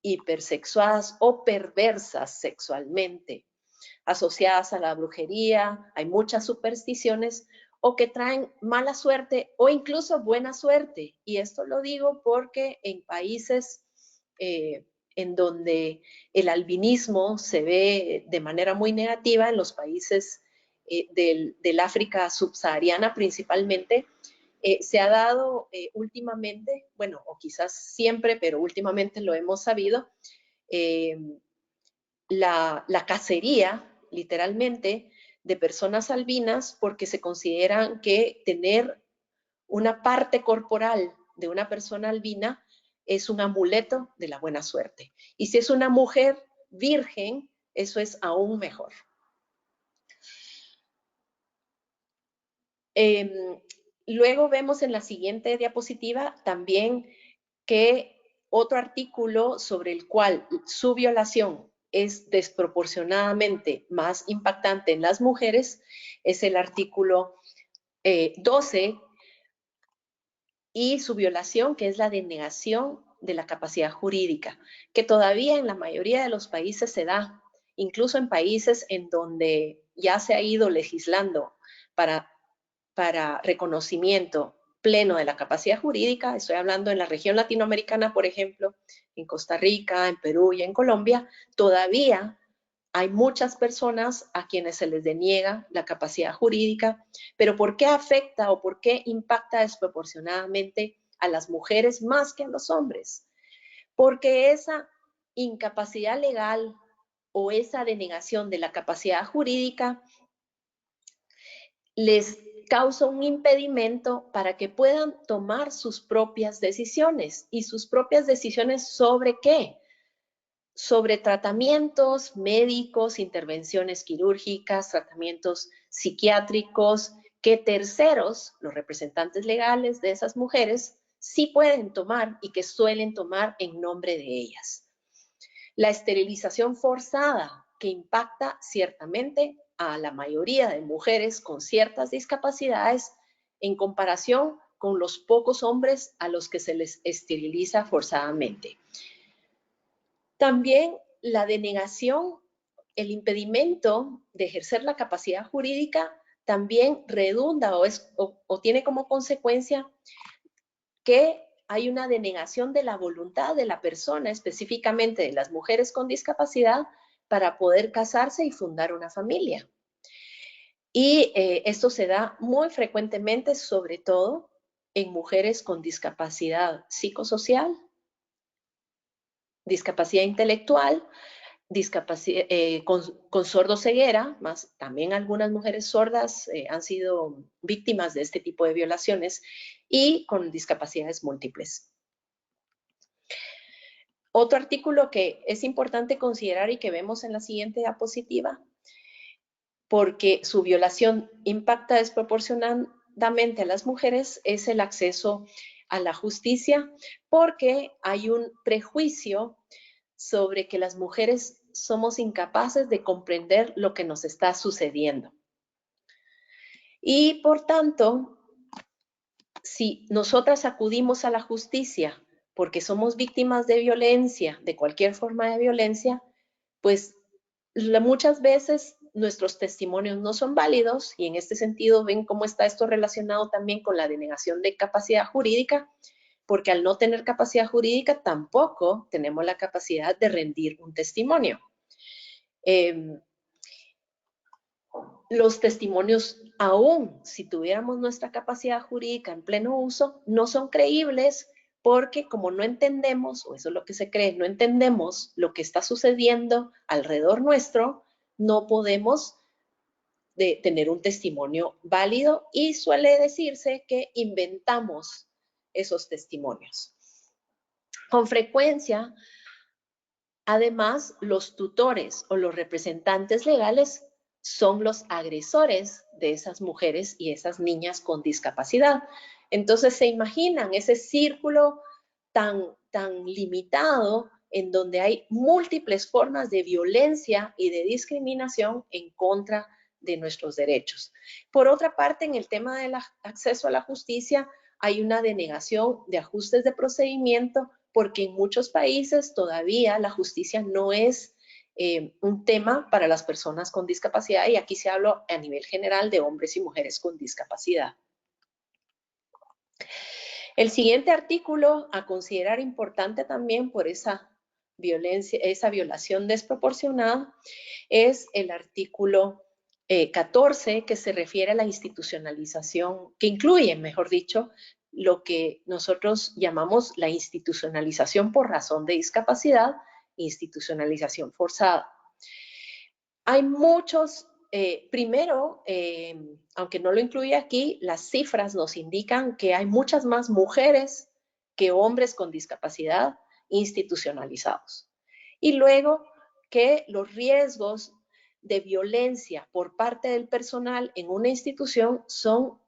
hipersexuadas o perversas sexualmente, asociadas a la brujería, hay muchas supersticiones o que traen mala suerte o incluso buena suerte. Y esto lo digo porque en países en donde el albinismo se ve de manera muy negativa, en los países del África subsahariana principalmente, se ha dado últimamente, bueno, o quizás siempre, pero últimamente lo hemos sabido, la cacería, literalmente, de personas albinas porque se consideran que tener una parte corporal de una persona albina es un amuleto de la buena suerte. Y si es una mujer virgen, eso es aún mejor. Luego vemos en la siguiente diapositiva también que otro artículo sobre el cual su violación es desproporcionadamente más impactante en las mujeres es el artículo 12 y su violación, que es la denegación de la capacidad jurídica, que todavía en la mayoría de los países se da, incluso en países en donde ya se ha ido legislando para reconocimiento pleno de la capacidad jurídica. Estoy hablando en la región latinoamericana, por ejemplo, en Costa Rica, en Perú y en Colombia, todavía hay muchas personas a quienes se les deniega la capacidad jurídica, pero ¿por qué afecta o por qué impacta desproporcionadamente a las mujeres más que a los hombres? Porque esa incapacidad legal o esa denegación de la capacidad jurídica les causa un impedimento para que puedan tomar sus propias decisiones. ¿Y sus propias decisiones sobre qué? Sobre tratamientos médicos, intervenciones quirúrgicas, tratamientos psiquiátricos, que terceros, los representantes legales de esas mujeres, sí pueden tomar y que suelen tomar en nombre de ellas. La esterilización forzada, que impacta ciertamente a la mayoría de mujeres con ciertas discapacidades en comparación con los pocos hombres a los que se les esteriliza forzadamente. También la denegación, el impedimento de ejercer la capacidad jurídica también redunda o tiene como consecuencia que hay una denegación de la voluntad de la persona, específicamente de las mujeres con discapacidad, para poder casarse y fundar una familia. Y esto se da muy frecuentemente, sobre todo en mujeres con discapacidad psicosocial, discapacidad intelectual, discapacidad, con sordoceguera, más también algunas mujeres sordas han sido víctimas de este tipo de violaciones, y con discapacidades múltiples. Otro artículo que es importante considerar y que vemos en la siguiente diapositiva, porque su violación impacta desproporcionadamente a las mujeres, es el acceso a la justicia, porque hay un prejuicio sobre que las mujeres somos incapaces de comprender lo que nos está sucediendo. Y por tanto, si nosotras acudimos a la justicia porque somos víctimas de violencia, de cualquier forma de violencia, pues muchas veces nuestros testimonios no son válidos, y en este sentido ven cómo está esto relacionado también con la denegación de capacidad jurídica, porque al no tener capacidad jurídica tampoco tenemos la capacidad de rendir un testimonio. Los testimonios, aún si tuviéramos nuestra capacidad jurídica en pleno uso, no son creíbles porque como no entendemos, o eso es lo que se cree, no entendemos lo que está sucediendo alrededor nuestro, no podemos tener un testimonio válido, y suele decirse que inventamos esos testimonios. Con frecuencia, además, los tutores o los representantes legales son los agresores de esas mujeres y esas niñas con discapacidad. Entonces, se imaginan ese círculo tan limitado en donde hay múltiples formas de violencia y de discriminación en contra de nuestros derechos. Por otra parte, en el tema del acceso a la justicia, hay una denegación de ajustes de procedimiento porque en muchos países todavía la justicia no es un tema para las personas con discapacidad, y aquí se habla a nivel general de hombres y mujeres con discapacidad. El siguiente artículo a considerar importante también por esa violación desproporcionada es el artículo 14, que se refiere a la institucionalización, que incluye, mejor dicho, lo que nosotros llamamos la institucionalización por razón de discapacidad, institucionalización forzada. Hay muchos, primero, aunque no lo incluye aquí, las cifras nos indican que hay muchas más mujeres que hombres con discapacidad institucionalizados. Y luego que los riesgos de violencia por parte del personal en una institución son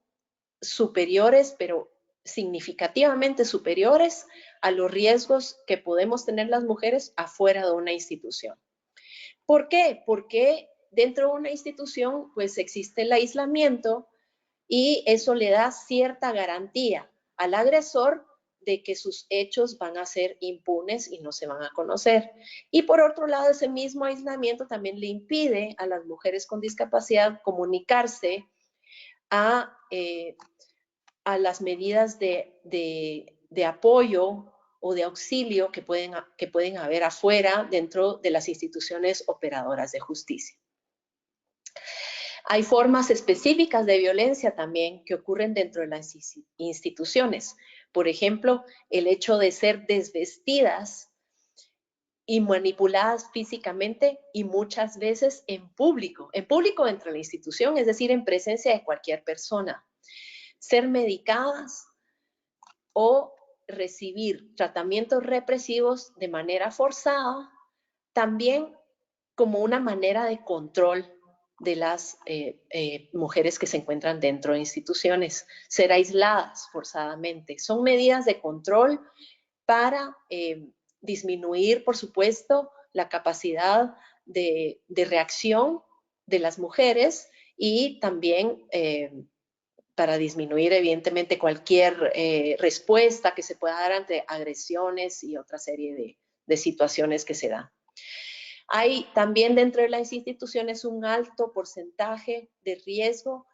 superiores, pero significativamente superiores a los riesgos que podemos tener las mujeres afuera de una institución. ¿Por qué? Porque dentro de una institución pues existe el aislamiento y eso le da cierta garantía al agresor de que sus hechos van a ser impunes y no se van a conocer. Y por otro lado, ese mismo aislamiento también le impide a las mujeres con discapacidad comunicarse a las medidas de apoyo o de auxilio que pueden haber afuera dentro de las instituciones operadoras de justicia. Hay formas específicas de violencia también que ocurren dentro de las instituciones. Por ejemplo, el hecho de ser desvestidas y manipuladas físicamente y muchas veces en público dentro de la institución, es decir, en presencia de cualquier persona. Ser medicadas o recibir tratamientos represivos de manera forzada, también como una manera de control de las mujeres que se encuentran dentro de instituciones. Ser aisladas forzadamente. Son medidas de control para disminuir, por supuesto, la capacidad de reacción de las mujeres y también para disminuir, evidentemente, cualquier respuesta que se pueda dar ante agresiones y otra serie de situaciones que se dan. Hay también dentro de las instituciones un alto porcentaje de riesgo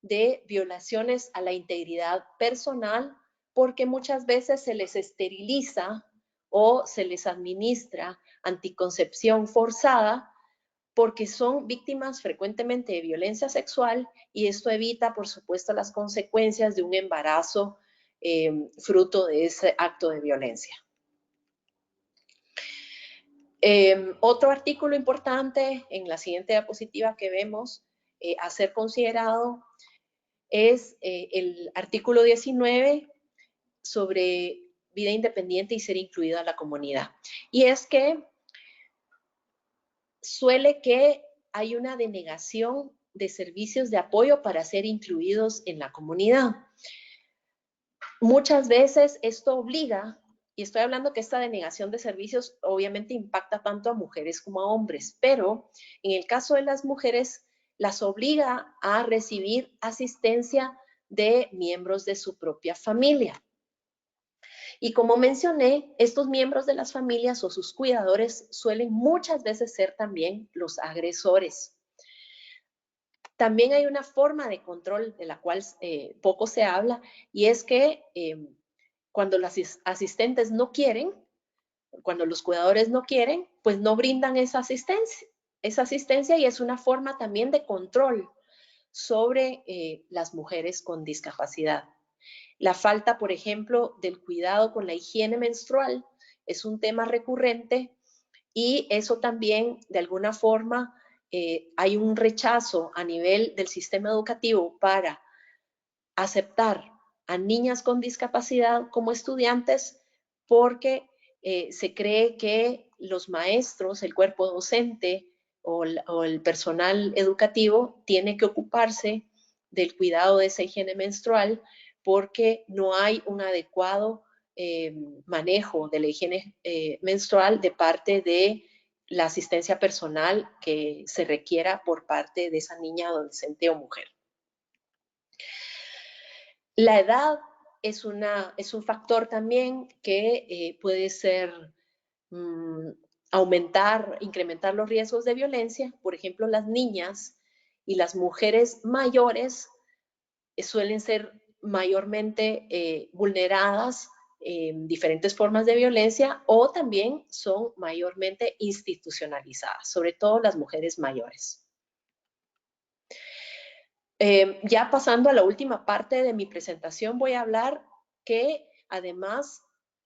de violaciones a la integridad personal, porque muchas veces se les esteriliza o se les administra anticoncepción forzada, porque son víctimas frecuentemente de violencia sexual, y esto evita, por supuesto, las consecuencias de un embarazo fruto de ese acto de violencia. Otro artículo importante en la siguiente diapositiva que vemos a ser considerado es el artículo 19 sobre vida independiente y ser incluida en la comunidad. Y es que suele que hay una denegación de servicios de apoyo para ser incluidos en la comunidad. Muchas veces esto obliga, y estoy hablando que esta denegación de servicios obviamente impacta tanto a mujeres como a hombres, pero en el caso de las mujeres las obliga a recibir asistencia de miembros de su propia familia. Y como mencioné, estos miembros de las familias o sus cuidadores suelen muchas veces ser también los agresores. También hay una forma de control de la cual poco se habla, y es que cuando las asistentes no quieren, cuando los cuidadores no quieren, pues no brindan esa asistencia, y es una forma también de control sobre las mujeres con discapacidad. La falta, por ejemplo, del cuidado con la higiene menstrual es un tema recurrente, y eso también, de alguna forma, hay un rechazo a nivel del sistema educativo para aceptar a niñas con discapacidad como estudiantes, porque se cree que los maestros, el cuerpo docente o el personal educativo tiene que ocuparse del cuidado de esa higiene menstrual, porque no hay un adecuado manejo de la higiene menstrual de parte de la asistencia personal que se requiera por parte de esa niña, adolescente o mujer. La edad es un factor también que puede ser incrementar los riesgos de violencia. Por ejemplo, las niñas y las mujeres mayores suelen ser mayormente vulneradas en diferentes formas de violencia o también son mayormente institucionalizadas, sobre todo las mujeres mayores. Ya pasando a la última parte de mi presentación, voy a hablar que además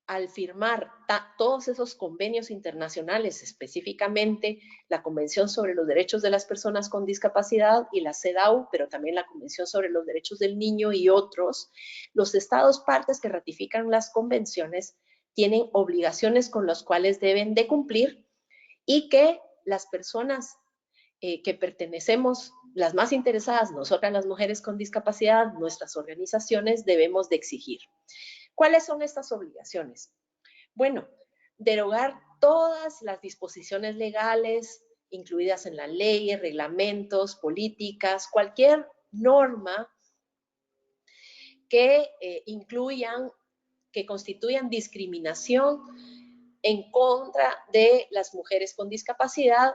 al firmar todos esos convenios internacionales, específicamente la Convención sobre los Derechos de las Personas con Discapacidad y la CEDAW, pero también la Convención sobre los Derechos del Niño y otros, los estados partes que ratifican las convenciones tienen obligaciones con las cuales deben de cumplir y que las personas que pertenecemos, las más interesadas, nosotras las mujeres con discapacidad, nuestras organizaciones, debemos de exigir. ¿Cuáles son estas obligaciones? Bueno, derogar todas las disposiciones legales incluidas en las leyes, reglamentos, políticas, cualquier norma que que constituyan discriminación en contra de las mujeres con discapacidad,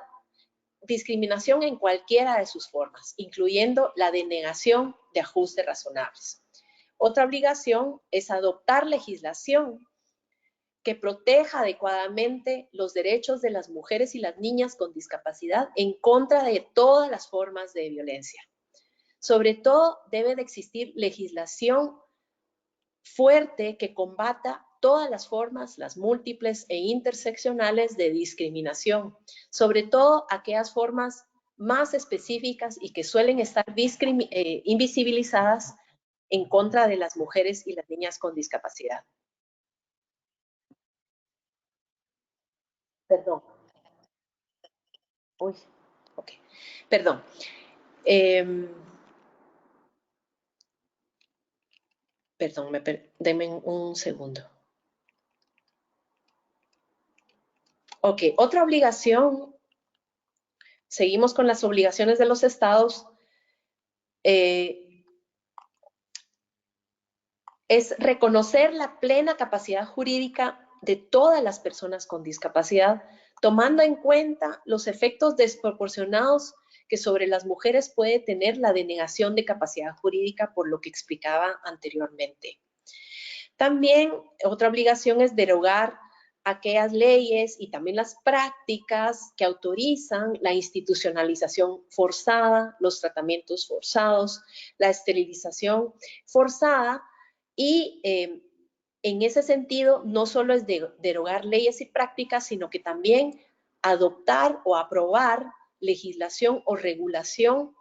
discriminación en cualquiera de sus formas, incluyendo la denegación de ajustes razonables. Otra obligación es adoptar legislación que proteja adecuadamente los derechos de las mujeres y las niñas con discapacidad en contra de todas las formas de violencia. Sobre todo, debe de existir legislación fuerte que combata todas las formas, las múltiples e interseccionales de discriminación, sobre todo aquellas formas más específicas y que suelen estar invisibilizadas en contra de las mujeres y las niñas con discapacidad. Perdón. Uy, ok. Perdón. Perdón, denme un segundo. Ok, otra obligación, seguimos con las obligaciones de los estados, es reconocer la plena capacidad jurídica de todas las personas con discapacidad, tomando en cuenta los efectos desproporcionados que sobre las mujeres puede tener la denegación de capacidad jurídica, por lo que explicaba anteriormente. También otra obligación es derogar aquellas leyes y también las prácticas que autorizan la institucionalización forzada, los tratamientos forzados, la esterilización forzada y en ese sentido no solo es derogar leyes y prácticas, sino que también adoptar o aprobar legislación o regulación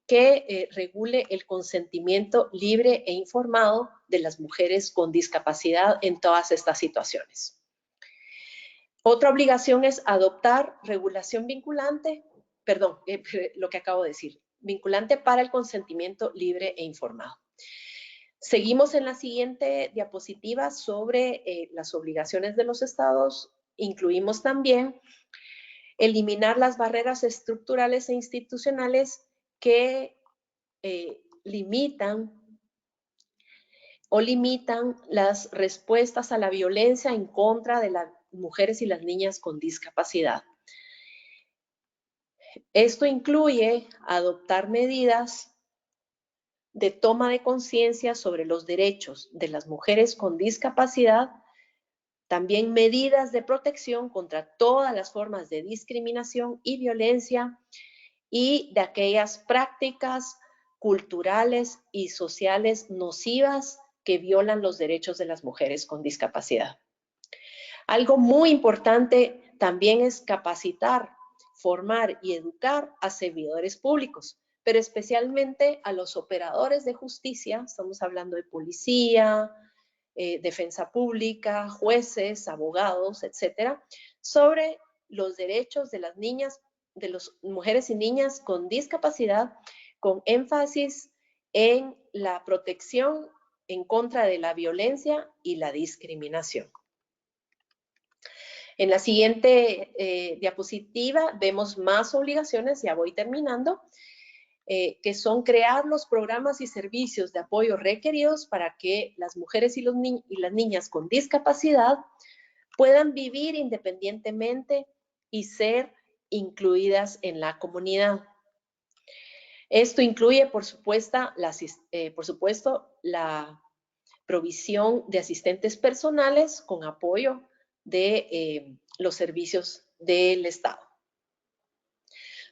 que regule el consentimiento libre e informado de las mujeres con discapacidad en todas estas situaciones. Otra obligación es adoptar regulación vinculante, perdón, lo que acabo de decir, vinculante para el consentimiento libre e informado. Seguimos en la siguiente diapositiva sobre las obligaciones de los estados. Incluimos también eliminar las barreras estructurales e institucionales que limitan las respuestas a la violencia en contra de las mujeres y las niñas con discapacidad. Esto incluye adoptar medidas de toma de conciencia sobre los derechos de las mujeres con discapacidad, también medidas de protección contra todas las formas de discriminación y violencia y de aquellas prácticas culturales y sociales nocivas que violan los derechos de las mujeres con discapacidad. Algo muy importante también es capacitar, formar y educar a servidores públicos, pero especialmente a los operadores de justicia, estamos hablando de policía, defensa pública, jueces, abogados, etcétera, sobre los derechos de las niñas, de las mujeres y niñas con discapacidad, con énfasis en la protección en contra de la violencia y la discriminación. En la siguiente diapositiva vemos más obligaciones, ya voy terminando, que son crear los programas y servicios de apoyo requeridos para que las mujeres y las niñas con discapacidad puedan vivir independientemente y ser incluidas en la comunidad. Esto incluye, por supuesto, la provisión de asistentes personales con apoyo de los servicios del Estado.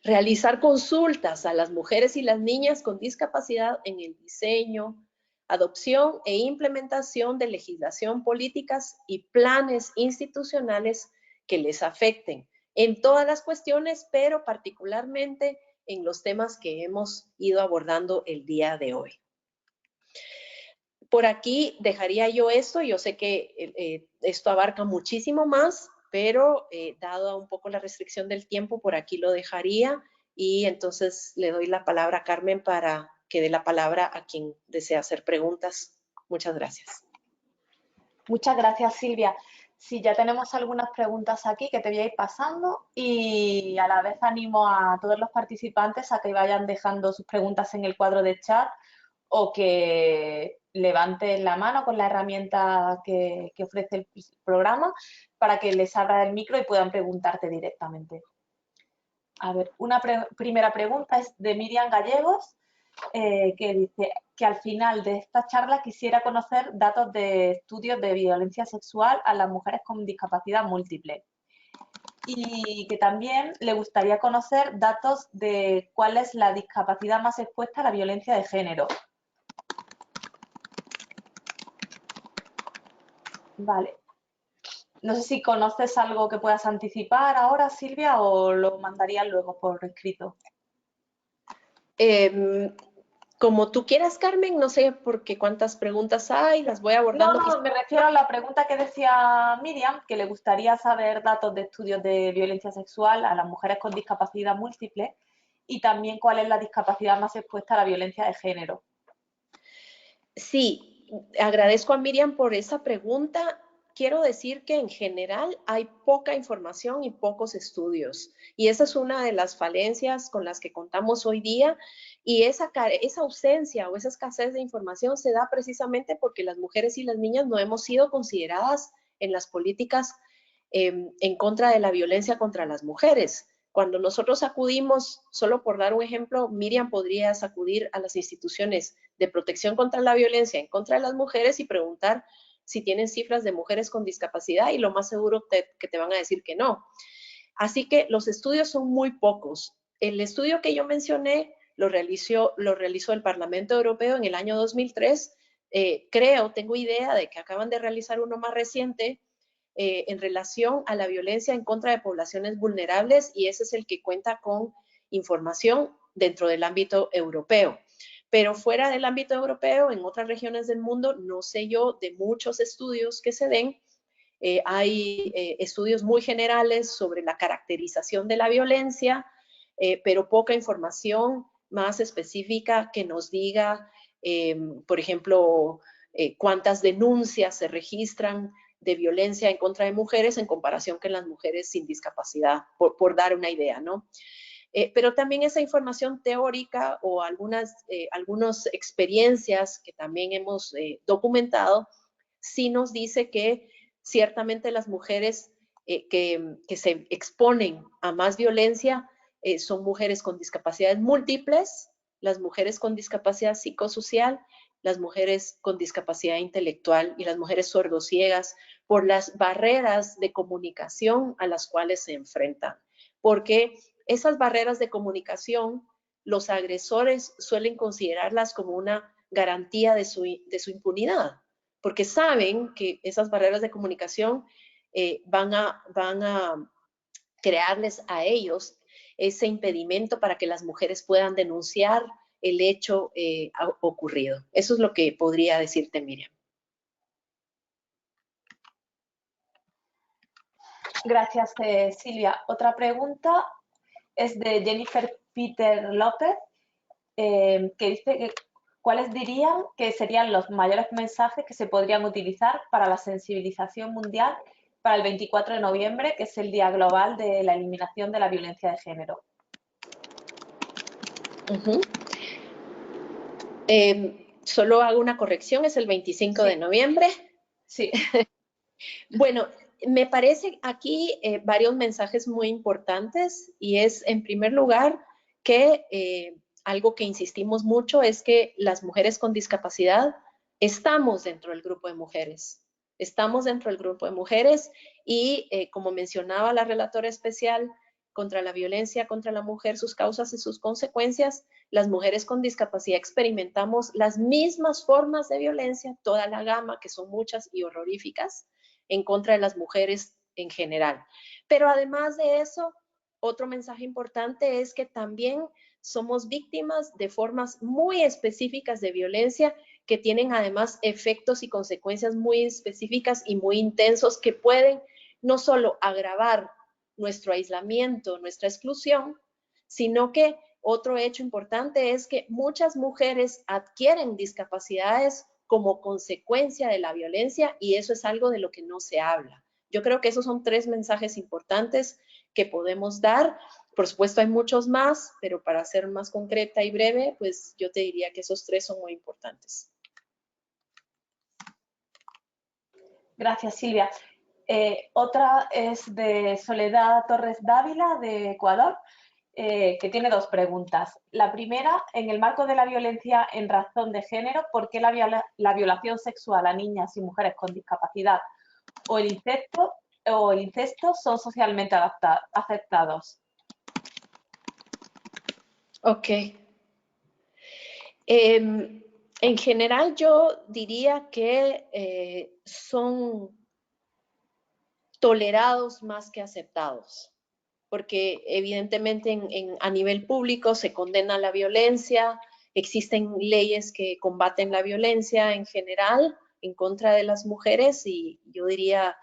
Realizar consultas a las mujeres y las niñas con discapacidad en el diseño, adopción e implementación de legislación, políticas y planes institucionales que les afecten en todas las cuestiones, pero particularmente en los temas que hemos ido abordando el día de hoy. Por aquí dejaría yo esto. Yo sé que esto abarca muchísimo más, pero dado un poco la restricción del tiempo, por aquí lo dejaría y entonces le doy la palabra a Carmen para que dé la palabra a quien desea hacer preguntas. Muchas gracias. Muchas gracias, Silvia. Sí, ya tenemos algunas preguntas aquí que te voy a ir pasando y a la vez animo a todos los participantes a que vayan dejando sus preguntas en el cuadro de chat o que levanten la mano con la herramienta que ofrece el programa para que les abra el micro y puedan preguntarte directamente. A ver, una primera pregunta es de Miriam Gallegos, que dice que al final de esta charla quisiera conocer datos de estudios de violencia sexual a las mujeres con discapacidad múltiple y que también le gustaría conocer datos de cuál es la discapacidad más expuesta a la violencia de género. Vale. No sé si conoces algo que puedas anticipar ahora, Silvia, o lo mandarías luego por escrito. Como tú quieras, Carmen, no sé por qué cuántas preguntas hay, las voy abordando. No, me refiero a la pregunta que decía Miriam, que le gustaría saber datos de estudios de violencia sexual a las mujeres con discapacidad múltiple y también cuál es la discapacidad más expuesta a la violencia de género. Sí, agradezco a Miriam por esa pregunta. Quiero decir que en general hay poca información y pocos estudios. Y esa es una de las falencias con las que contamos hoy día. Y esa ausencia o esa escasez de información se da precisamente porque las mujeres y las niñas no hemos sido consideradas en las políticas en contra de la violencia contra las mujeres. Cuando nosotros acudimos, solo por dar un ejemplo, Miriam podría acudir a las instituciones de protección contra la violencia en contra de las mujeres y preguntar si tienen cifras de mujeres con discapacidad y lo más seguro que te van a decir que no. Así que los estudios son muy pocos. El estudio que yo mencioné lo realizó el Parlamento Europeo en el año 2003. Tengo idea de que acaban de realizar uno más reciente en relación a la violencia en contra de poblaciones vulnerables y ese es el que cuenta con información dentro del ámbito europeo. Pero fuera del ámbito europeo, en otras regiones del mundo, no sé yo de muchos estudios que se den. Hay estudios muy generales sobre la caracterización de la violencia, pero poca información más específica que nos diga, por ejemplo, cuántas denuncias se registran de violencia en contra de mujeres en comparación con las mujeres sin discapacidad, por dar una idea, ¿no? Pero también esa información teórica o algunas experiencias que también hemos documentado, sí nos dice que ciertamente las mujeres que se exponen a más violencia son mujeres con discapacidades múltiples, las mujeres con discapacidad psicosocial, las mujeres con discapacidad intelectual y las mujeres sordociegas por las barreras de comunicación a las cuales se enfrentan. Porque esas barreras de comunicación, los agresores suelen considerarlas como una garantía de su impunidad, porque saben que esas barreras de comunicación van a crearles a ellos ese impedimento para que las mujeres puedan denunciar el hecho ocurrido. Eso es lo que podría decirte, Miriam. Gracias, Silvia. Otra pregunta es de Jennifer Peter López, que dice que ¿cuáles dirían que serían los mayores mensajes que se podrían utilizar para la sensibilización mundial para el 24 de noviembre, que es el Día Global de la Eliminación de la Violencia de Género. Solo hago una corrección, es el 25 de noviembre. Sí. Bueno, me parece aquí varios mensajes muy importantes y es, en primer lugar, que algo que insistimos mucho es que las mujeres con discapacidad estamos dentro del grupo de mujeres. Estamos dentro del grupo de mujeres y, como mencionaba la relatora especial contra la violencia contra la mujer, sus causas y sus consecuencias, las mujeres con discapacidad experimentamos las mismas formas de violencia, toda la gama, que son muchas y horroríficas, en contra de las mujeres en general. Pero además de eso, otro mensaje importante es que también somos víctimas de formas muy específicas de violencia que tienen además efectos y consecuencias muy específicas y muy intensos que pueden no solo agravar nuestro aislamiento, nuestra exclusión, sino que otro hecho importante es que muchas mujeres adquieren discapacidades como consecuencia de la violencia y eso es algo de lo que no se habla. Yo creo que esos son 3 mensajes importantes que podemos dar. Por supuesto hay muchos más, pero para ser más concreta y breve, pues yo te diría que esos 3 son muy importantes. Gracias, Silvia. Otra es de Soledad Torres Dávila, de Ecuador, que tiene 2 preguntas. La primera, en el marco de la violencia en razón de género, ¿por qué la violación sexual a niñas y mujeres con discapacidad o el incesto son socialmente aceptados? Ok. En general yo diría que son tolerados más que aceptados, porque evidentemente a nivel público se condena la violencia, existen leyes que combaten la violencia en general en contra de las mujeres y yo diría,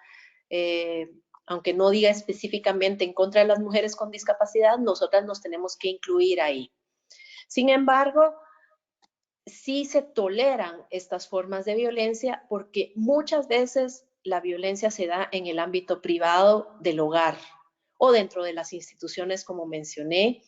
aunque no diga específicamente en contra de las mujeres con discapacidad, nosotras nos tenemos que incluir ahí. Sin embargo, sí se toleran estas formas de violencia porque muchas veces la violencia se da en el ámbito privado del hogar o dentro de las instituciones, como mencioné,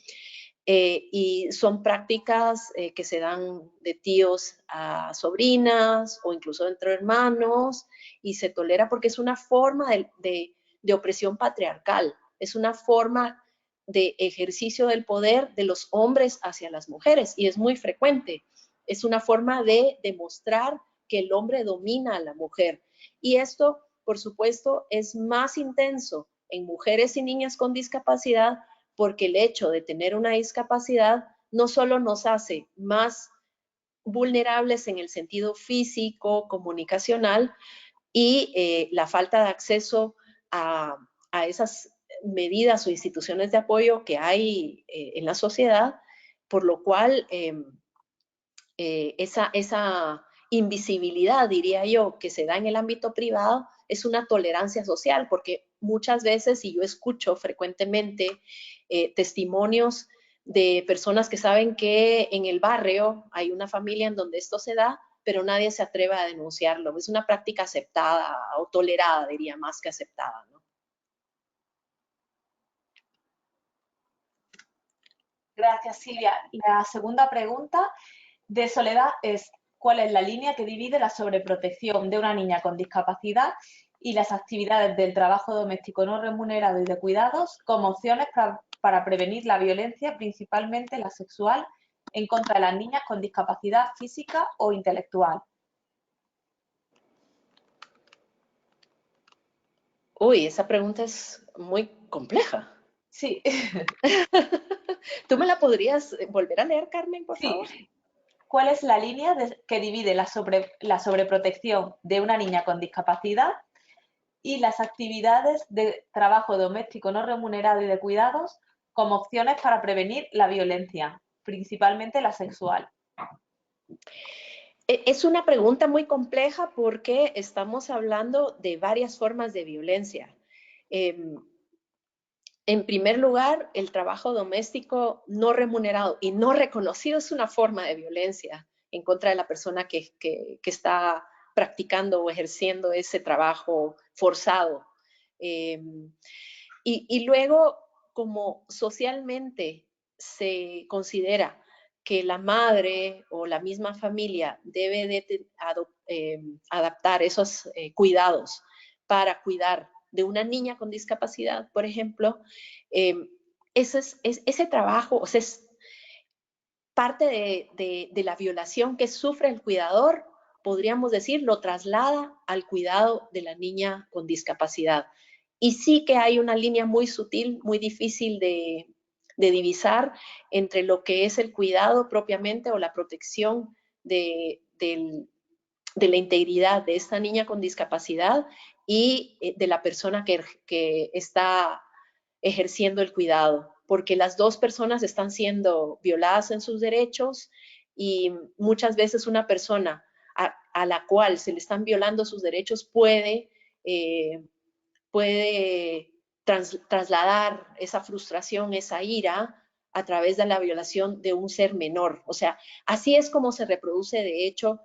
y son prácticas que se dan de tíos a sobrinas o incluso entre hermanos y se tolera porque es una forma de opresión patriarcal, es una forma de ejercicio del poder de los hombres hacia las mujeres y es muy frecuente. Es una forma de demostrar que el hombre domina a la mujer. Y esto, por supuesto, es más intenso en mujeres y niñas con discapacidad porque el hecho de tener una discapacidad no solo nos hace más vulnerables en el sentido físico, comunicacional y la falta de acceso a esas medidas o instituciones de apoyo que hay en la sociedad, por lo cual esa invisibilidad, diría yo, que se da en el ámbito privado es una tolerancia social, porque muchas veces, y yo escucho frecuentemente testimonios de personas que saben que en el barrio hay una familia en donde esto se da, pero nadie se atreve a denunciarlo. Es una práctica aceptada o tolerada, diría, más que aceptada, ¿no? Gracias, Silvia. La segunda pregunta de Soledad es, ¿cuál es la línea que divide la sobreprotección de una niña con discapacidad y las actividades del trabajo doméstico no remunerado y de cuidados como opciones para prevenir la violencia, principalmente la sexual, en contra de las niñas con discapacidad física o intelectual? Uy, esa pregunta es muy compleja. Sí. ¿Tú me la podrías volver a leer, Carmen, por favor? Sí. ¿Cuál es la línea que divide la sobreprotección de una niña con discapacidad y las actividades de trabajo doméstico no remunerado y de cuidados como opciones para prevenir la violencia, principalmente la sexual? Es una pregunta muy compleja porque estamos hablando de varias formas de violencia. En primer lugar, el trabajo doméstico no remunerado y no reconocido es una forma de violencia en contra de la persona que está practicando o ejerciendo ese trabajo forzado. Y luego, como socialmente se considera que la madre o la misma familia debe de adaptar esos cuidados para cuidar de una niña con discapacidad, por ejemplo, ese trabajo, o sea, es parte de la violación que sufre el cuidador, podríamos decir, lo traslada al cuidado de la niña con discapacidad. Y sí que hay una línea muy sutil, muy difícil de divisar entre lo que es el cuidado propiamente o la protección de la integridad de esta niña con discapacidad y de la persona que está ejerciendo el cuidado, porque las dos personas están siendo violadas en sus derechos y muchas veces una persona a la cual se le están violando sus derechos puede trasladar esa frustración, esa ira a través de la violación de un ser menor. O sea, así es como se reproduce, de hecho,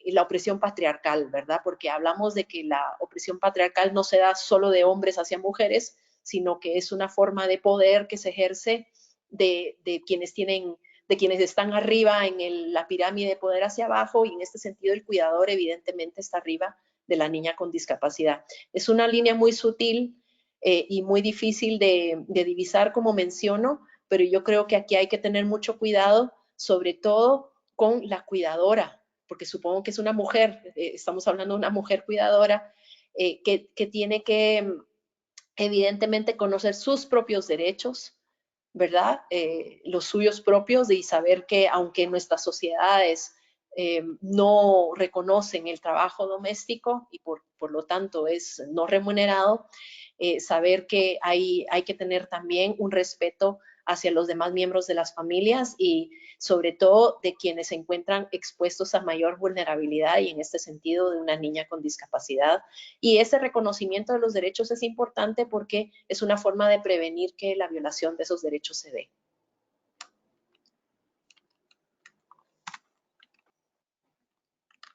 la opresión patriarcal, ¿verdad? Porque hablamos de que la opresión patriarcal no se da solo de hombres hacia mujeres, sino que es una forma de poder que se ejerce de quienes están arriba en la pirámide de poder hacia abajo, y en este sentido el cuidador evidentemente está arriba de la niña con discapacidad. Es una línea muy sutil y muy difícil de divisar, como menciono, pero yo creo que aquí hay que tener mucho cuidado, sobre todo con la cuidadora, porque supongo que es una mujer, estamos hablando de una mujer cuidadora que tiene que evidentemente conocer sus propios derechos, ¿verdad? Los suyos propios, y saber que aunque nuestras sociedades no reconocen el trabajo doméstico y por lo tanto es no remunerado, saber que hay que tener también un respeto hacia los demás miembros de las familias y sobre todo de quienes se encuentran expuestos a mayor vulnerabilidad, y en este sentido de una niña con discapacidad. Y ese reconocimiento de los derechos es importante porque es una forma de prevenir que la violación de esos derechos se dé.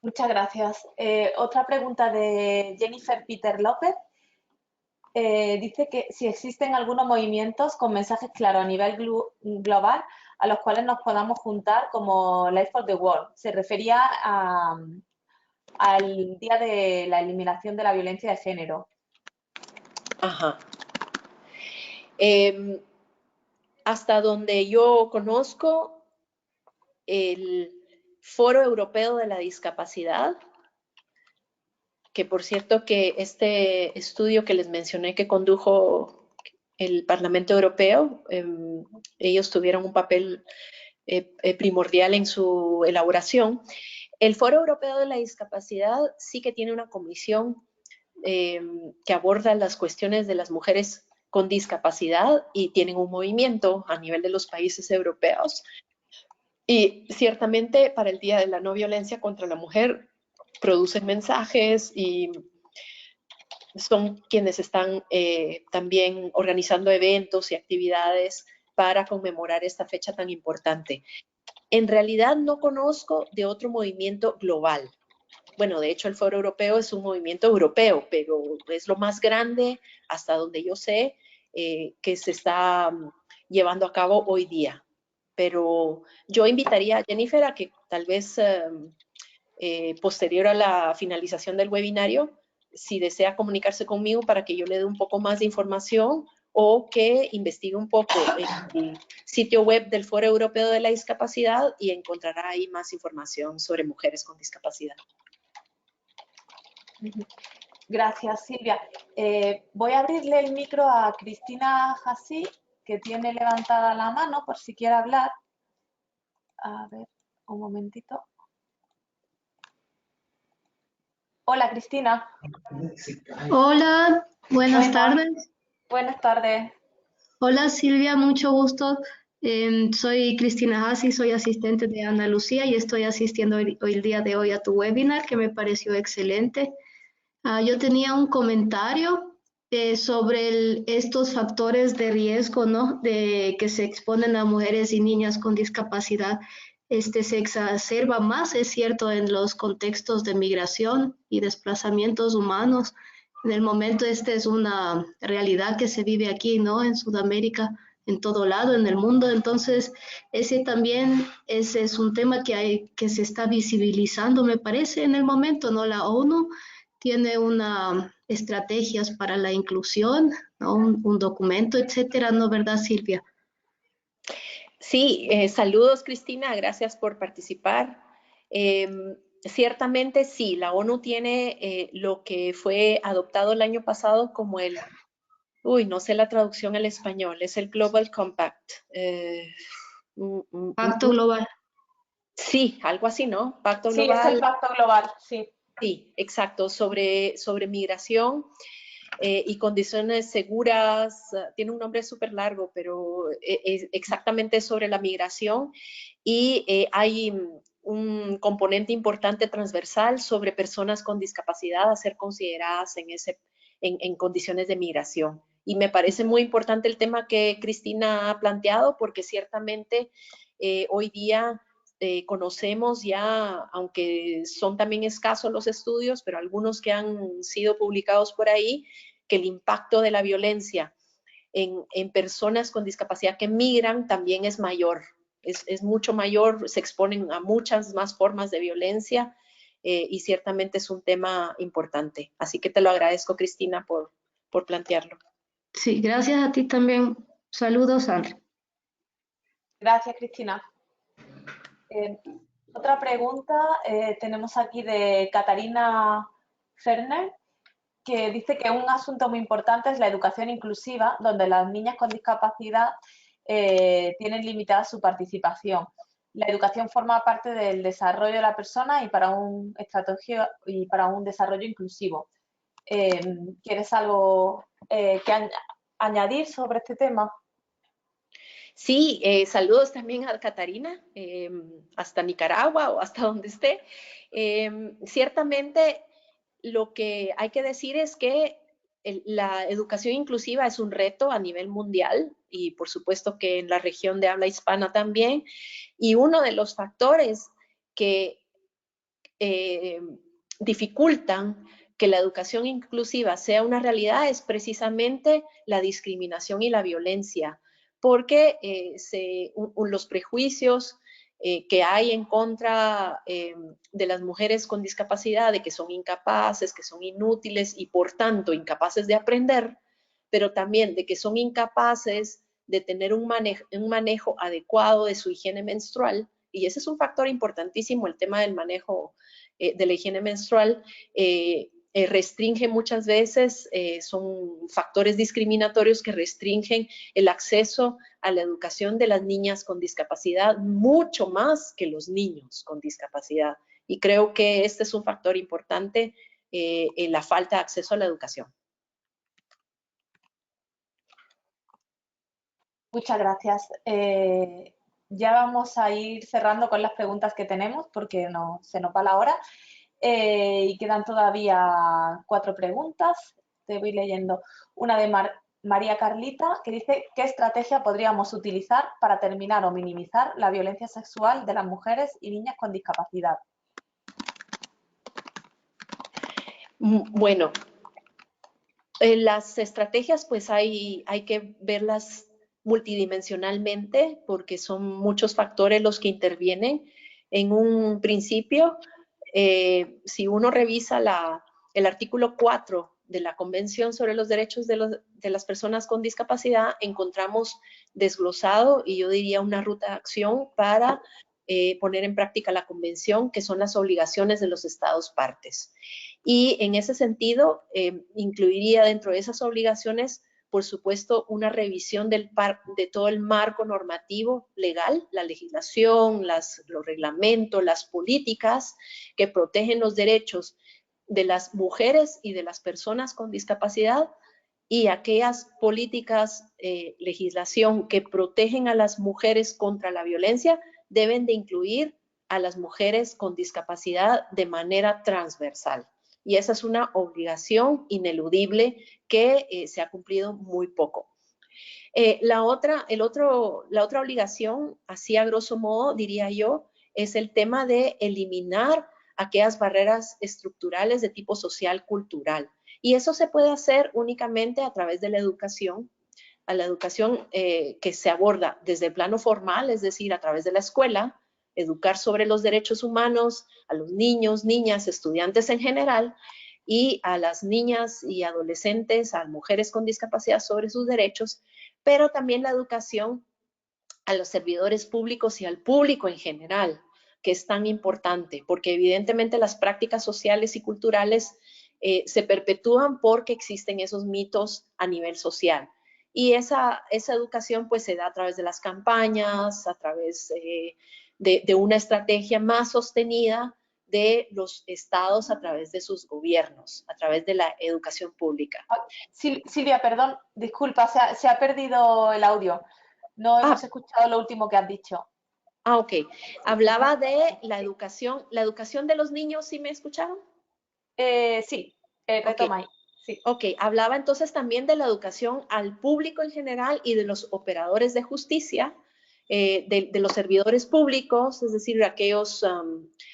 Muchas gracias. Otra pregunta de Jennifer Peter López. Dice que si existen algunos movimientos con mensajes claros a nivel global a los cuales nos podamos juntar, como Life for the World. Se refería al Día de la Eliminación de la Violencia de Género. Ajá. Hasta donde yo conozco, el Foro Europeo de la Discapacidad, que por cierto que este estudio que les mencioné que condujo el Parlamento Europeo, ellos tuvieron un papel primordial en su elaboración. El Foro Europeo de la Discapacidad sí que tiene una comisión que aborda las cuestiones de las mujeres con discapacidad, y tienen un movimiento a nivel de los países europeos. Y ciertamente para el Día de la No Violencia contra la Mujer producen mensajes y son quienes están también organizando eventos y actividades para conmemorar esta fecha tan importante. En realidad no conozco de otro movimiento global. Bueno, de hecho el Foro Europeo es un movimiento europeo, pero es lo más grande, hasta donde yo sé, que se está llevando a cabo hoy día. Pero yo invitaría a Jennifer a que tal vez posterior a la finalización del webinario, si desea comunicarse conmigo para que yo le dé un poco más de información, o que investigue un poco en el sitio web del Foro Europeo de la Discapacidad y encontrará ahí más información sobre mujeres con discapacidad. Gracias, Silvia. Voy a abrirle el micro a Cristina Jassi, que tiene levantada la mano por si quiere hablar. A ver, un momentito. Hola, Cristina. Hola, buenas tardes. Buenas tardes. Hola Silvia, mucho gusto. Soy Cristina Hassi, soy asistente de Ana Lucía y estoy asistiendo hoy el día de hoy a tu webinar, que me pareció excelente. Yo tenía un comentario sobre estos factores de riesgo, ¿no? De que se exponen a mujeres y niñas con discapacidad. Se exacerba más, es cierto, en los contextos de migración y desplazamientos humanos. En el momento es una realidad que se vive aquí, ¿no? En Sudamérica, en todo lado, en el mundo. Entonces, ese es un tema que se está visibilizando, me parece, en el momento, ¿no? La ONU tiene una estrategias para la inclusión, ¿no? Un documento, etcétera, ¿no? ¿Verdad, Silvia? Sí, saludos Cristina, gracias por participar. Ciertamente sí, la ONU tiene lo que fue adoptado el año pasado como no sé la traducción al español, es el Global Compact. Pacto global. Sí, algo así, ¿no? Pacto Sí, es el global. pacto global, sí. Sí, exacto, sobre migración y condiciones seguras. Tiene un nombre súper largo, pero es exactamente sobre la migración. Y hay un componente importante transversal sobre personas con discapacidad a ser consideradas en condiciones de migración. Y me parece muy importante el tema que Cristina ha planteado, porque ciertamente hoy día conocemos ya, aunque son también escasos los estudios, pero algunos que han sido publicados por ahí, que el impacto de la violencia en personas con discapacidad que migran también es mayor, es mucho mayor, se exponen a muchas más formas de violencia y ciertamente es un tema importante. Así que te lo agradezco, Cristina, por plantearlo. Sí, gracias a ti también. Saludos, Sandra. Gracias, Cristina. Otra pregunta tenemos aquí de Catarina Ferner, que dice que un asunto muy importante es la educación inclusiva, donde las niñas con discapacidad tienen limitada su participación. La educación forma parte del desarrollo de la persona y para un desarrollo inclusivo. ¿Quieres algo que añadir sobre este tema? Sí, saludos también a Catarina, hasta Nicaragua o hasta donde esté. Ciertamente, lo que hay que decir es que la educación inclusiva es un reto a nivel mundial y por supuesto que en la región de habla hispana también. Y uno de los factores que dificultan que la educación inclusiva sea una realidad es precisamente la discriminación y la violencia, porque los prejuicios que hay en contra de las mujeres con discapacidad, de que son incapaces, que son inútiles y por tanto incapaces de aprender, pero también de que son incapaces de tener un manejo adecuado de su higiene menstrual, y ese es un factor importantísimo, el tema del manejo de la higiene menstrual, restringe muchas veces, son factores discriminatorios que restringen el acceso a la educación de las niñas con discapacidad mucho más que los niños con discapacidad. Y creo que este es un factor importante en la falta de acceso a la educación. Muchas gracias. Ya vamos a ir cerrando con las preguntas que tenemos porque se nos va la hora. Y quedan todavía 4 preguntas. Te voy leyendo. Una de María Carlita, que dice, ¿qué estrategia podríamos utilizar para terminar o minimizar la violencia sexual de las mujeres y niñas con discapacidad? Bueno, las estrategias pues hay que verlas multidimensionalmente porque son muchos factores los que intervienen. En un principio, si uno revisa el artículo 4 de la Convención sobre los Derechos de las Personas con Discapacidad, encontramos desglosado, y yo diría una ruta de acción para poner en práctica la Convención, que son las obligaciones de los Estados partes. Y en ese sentido, incluiría dentro de esas obligaciones, por supuesto, una revisión de todo el marco normativo legal, la legislación, los reglamentos, las políticas que protegen los derechos de las mujeres y de las personas con discapacidad, y aquellas políticas, legislación que protegen a las mujeres contra la violencia deben de incluir a las mujeres con discapacidad de manera transversal. Y esa es una obligación ineludible que se ha cumplido muy poco. La otra obligación, así a grosso modo, diría yo, es el tema de eliminar aquellas barreras estructurales de tipo social cultural. Y eso se puede hacer únicamente a través de la educación, que se aborda desde el plano formal, es decir, a través de la escuela, educar sobre los derechos humanos a los niños, niñas, estudiantes en general, y a las niñas y adolescentes, a mujeres con discapacidad sobre sus derechos, pero también la educación a los servidores públicos y al público en general, que es tan importante, porque evidentemente las prácticas sociales y culturales se perpetúan porque existen esos mitos a nivel social. Y esa educación pues se da a través de las campañas, a través de una estrategia más sostenida de los estados a través de sus gobiernos, a través de la educación pública. Silvia, perdón, disculpa, se ha perdido el audio. No hemos escuchado lo último que has dicho. Ok. Hablaba de la educación de los niños, ¿sí me escucharon? Sí, retoma ahí. Sí. Ok, hablaba entonces también de la educación al público en general y de los operadores de justicia, de los servidores públicos, es decir, aquellos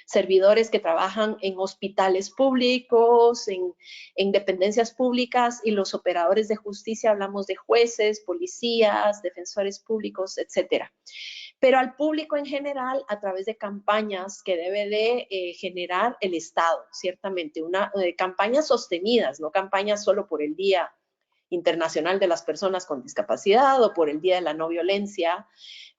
servidores que trabajan en hospitales públicos, en dependencias públicas, y los operadores de justicia, hablamos de jueces, policías, defensores públicos, etcétera. Pero al público en general a través de campañas que debe de generar el Estado, ciertamente, campañas sostenidas, no campañas solo por el Día Internacional de las Personas con Discapacidad o por el Día de la No Violencia,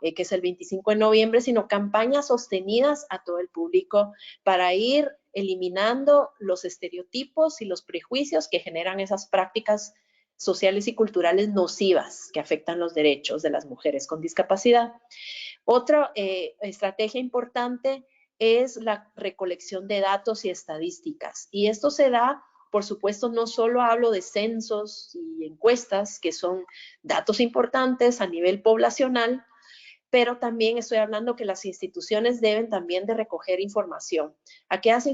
que es el 25 de noviembre, sino campañas sostenidas a todo el público para ir eliminando los estereotipos y los prejuicios que generan esas prácticas sociales y culturales nocivas que afectan los derechos de las mujeres con discapacidad. Otra estrategia importante es la recolección de datos y estadísticas. Y esto se da, por supuesto, no solo hablo de censos y encuestas, que son datos importantes a nivel poblacional, pero también estoy hablando que las instituciones deben también de recoger información. Aquellas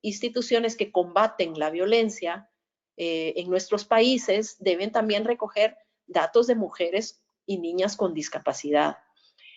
instituciones que combaten la violencia en nuestros países deben también recoger datos de mujeres y niñas con discapacidad.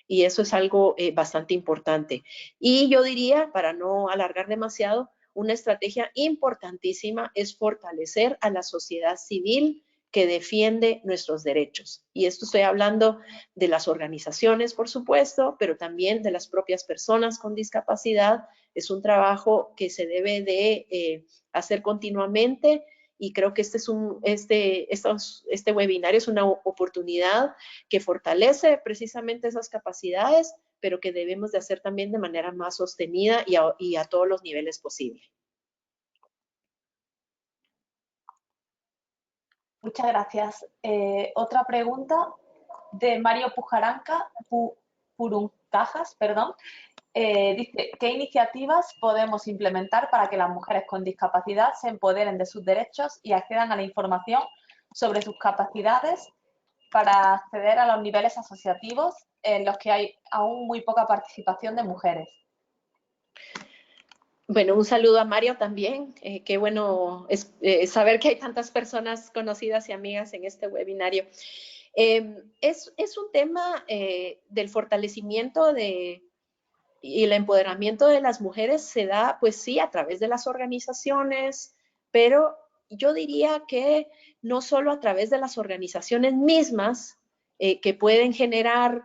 Y eso es algo bastante importante. Y yo diría, para no alargar demasiado, una estrategia importantísima es fortalecer a la sociedad civil que defiende nuestros derechos. Y esto estoy hablando de las organizaciones, por supuesto, pero también de las propias personas con discapacidad. Es un trabajo que se debe de hacer continuamente, y creo que este webinario es una oportunidad que fortalece precisamente esas capacidades, pero que debemos de hacer también de manera más sostenida y a todos los niveles posibles. Muchas gracias. Otra pregunta de Mario Puruncajas, perdón. Dice, ¿qué iniciativas podemos implementar para que las mujeres con discapacidad se empoderen de sus derechos y accedan a la información sobre sus capacidades para acceder a los niveles asociativos en los que hay aún muy poca participación de mujeres? Bueno, un saludo a Mario también. Qué bueno es saber que hay tantas personas conocidas y amigas en este webinario. Es un tema del fortalecimiento y el empoderamiento de las mujeres se da, pues sí, a través de las organizaciones, pero yo diría que no solo a través de las organizaciones mismas que pueden generar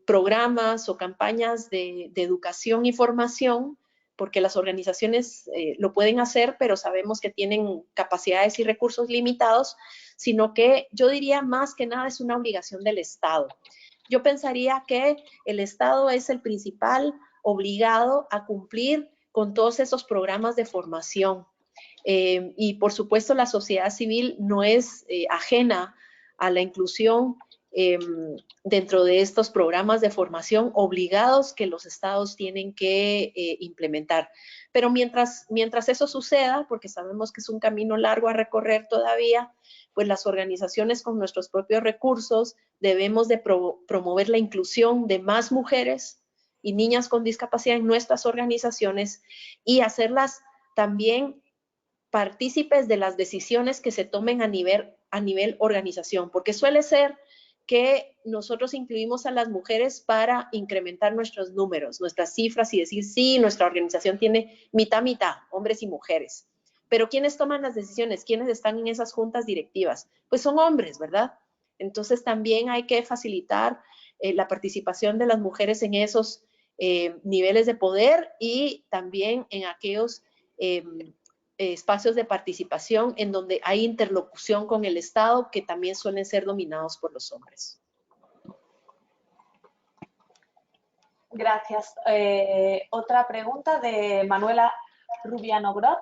programas o campañas de educación y formación, porque las organizaciones lo pueden hacer, pero sabemos que tienen capacidades y recursos limitados, sino que yo diría más que nada es una obligación del Estado. Yo pensaría que el Estado es el principal obligado a cumplir con todos esos programas de formación. Y por supuesto la sociedad civil no es ajena a la inclusión dentro de estos programas de formación obligados que los estados tienen que implementar. Pero mientras eso suceda, porque sabemos que es un camino largo a recorrer todavía, pues las organizaciones con nuestros propios recursos debemos de promover la inclusión de más mujeres y niñas con discapacidad en nuestras organizaciones y hacerlas también partícipes de las decisiones que se tomen a nivel organización, porque suele ser que nosotros incluimos a las mujeres para incrementar nuestros números, nuestras cifras y decir, sí, nuestra organización tiene mitad, hombres y mujeres. Pero ¿quiénes toman las decisiones? ¿Quiénes están en esas juntas directivas? Pues son hombres, ¿verdad? Entonces también hay que facilitar la participación de las mujeres en esos niveles de poder y también en aquellos espacios de participación en donde hay interlocución con el Estado, que también suelen ser dominados por los hombres. Gracias. Otra pregunta de Manuela Rubiano Grot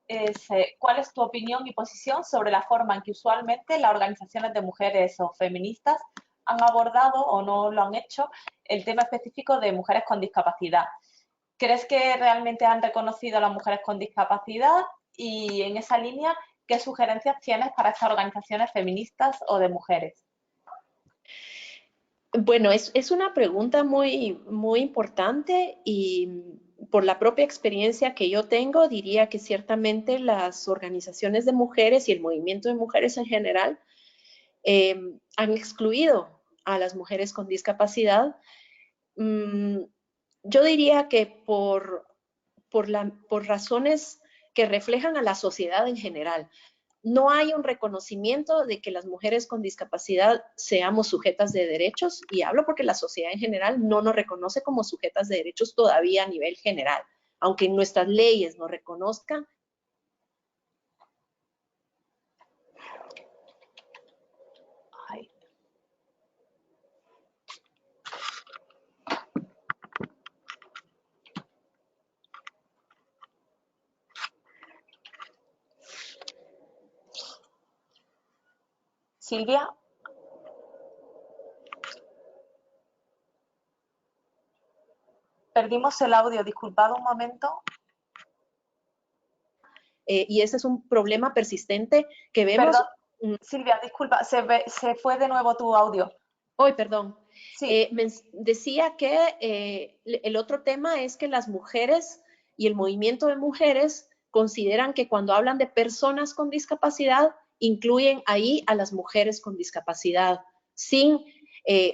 es, ¿cuál es tu opinión y posición sobre la forma en que usualmente las organizaciones de mujeres o feministas han abordado o no lo han hecho el tema específico de mujeres con discapacidad? ¿Crees que realmente han reconocido a las mujeres con discapacidad? Y en esa línea, ¿qué sugerencias tienes para estas organizaciones feministas o de mujeres? Bueno, es una pregunta muy, muy importante y por la propia experiencia que yo tengo, diría que ciertamente las organizaciones de mujeres y el movimiento de mujeres en general han excluido a las mujeres con discapacidad. Yo diría que por razones que reflejan a la sociedad en general. No hay un reconocimiento de que las mujeres con discapacidad seamos sujetas de derechos, y hablo porque la sociedad en general no nos reconoce como sujetas de derechos todavía a nivel general, aunque en nuestras leyes nos reconozcan. Ay. Silvia. Perdimos el audio, disculpad un momento. Y ese es un problema persistente que vemos. Perdón, Silvia, disculpa, se fue de nuevo tu audio. Hoy, perdón. Sí. Decía que el otro tema es que las mujeres y el movimiento de mujeres consideran que cuando hablan de personas con discapacidad, incluyen ahí a las mujeres con discapacidad, sin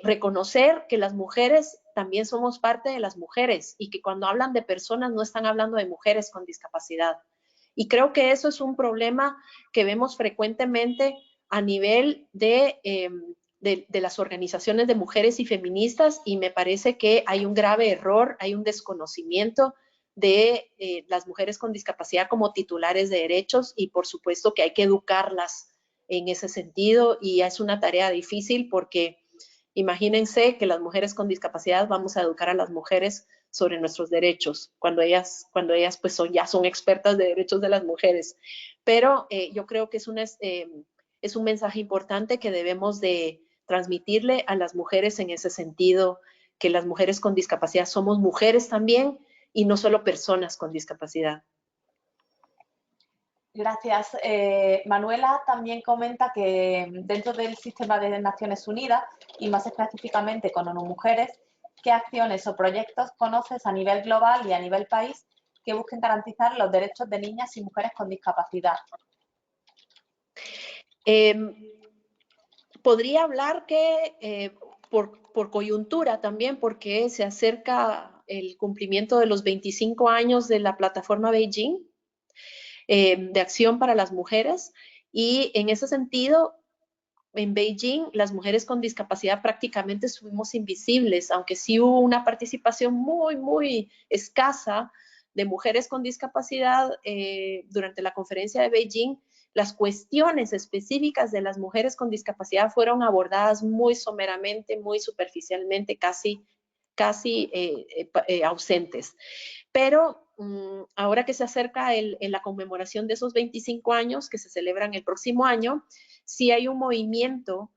reconocer que las mujeres también somos parte de las mujeres y que cuando hablan de personas no están hablando de mujeres con discapacidad. Y creo que eso es un problema que vemos frecuentemente a nivel de las organizaciones de mujeres y feministas, y me parece que hay un grave error, hay un desconocimiento de las mujeres con discapacidad como titulares de derechos, y por supuesto que hay que educarlas en ese sentido, y es una tarea difícil porque imagínense que las mujeres con discapacidad vamos a educar a las mujeres sobre nuestros derechos, cuando ellas pues ya son expertas de derechos de las mujeres. Pero yo creo que es un mensaje importante que debemos de transmitirle a las mujeres en ese sentido, que las mujeres con discapacidad somos mujeres también y no solo personas con discapacidad. Gracias. Manuela también comenta que dentro del sistema de Naciones Unidas, y más específicamente con ONU Mujeres, ¿qué acciones o proyectos conoces a nivel global y a nivel país que busquen garantizar los derechos de niñas y mujeres con discapacidad? Podría hablar que por coyuntura también, porque se acerca el cumplimiento de los 25 años de la plataforma Beijing de acción para las mujeres, y en ese sentido, en Beijing, las mujeres con discapacidad prácticamente fuimos invisibles, aunque sí hubo una participación muy, muy escasa de mujeres con discapacidad durante la conferencia de Beijing. Las cuestiones específicas de las mujeres con discapacidad fueron abordadas muy someramente, muy superficialmente, casi ausentes. Pero ahora que se acerca la conmemoración de esos 25 años que se celebran el próximo año, sí hay un movimiento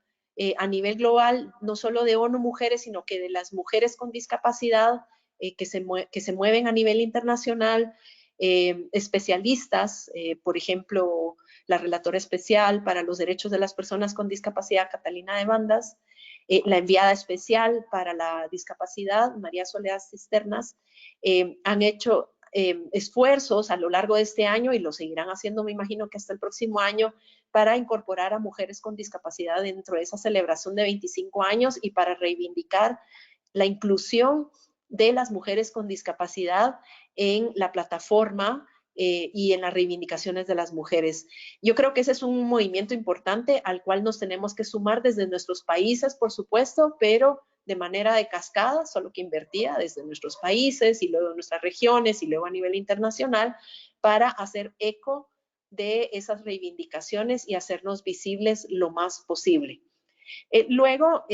a nivel global, no solo de ONU Mujeres, sino que de las mujeres con discapacidad que se mueven a nivel internacional, especialistas, por ejemplo, la relatora especial para los derechos de las personas con discapacidad, Catalina de Bandas, la enviada especial para la discapacidad, María Soledad Cisternas, han hecho esfuerzos a lo largo de este año, y lo seguirán haciendo, me imagino que hasta el próximo año, para incorporar a mujeres con discapacidad dentro de esa celebración de 25 años y para reivindicar la inclusión de las mujeres con discapacidad en la plataforma y en las reivindicaciones de las mujeres. Yo creo que ese es un movimiento importante al cual nos tenemos que sumar desde nuestros países, por supuesto, pero de manera de cascada, solo que invertida desde nuestros países y luego en nuestras regiones y luego a nivel internacional para hacer eco de esas reivindicaciones y hacernos visibles lo más posible. Luego,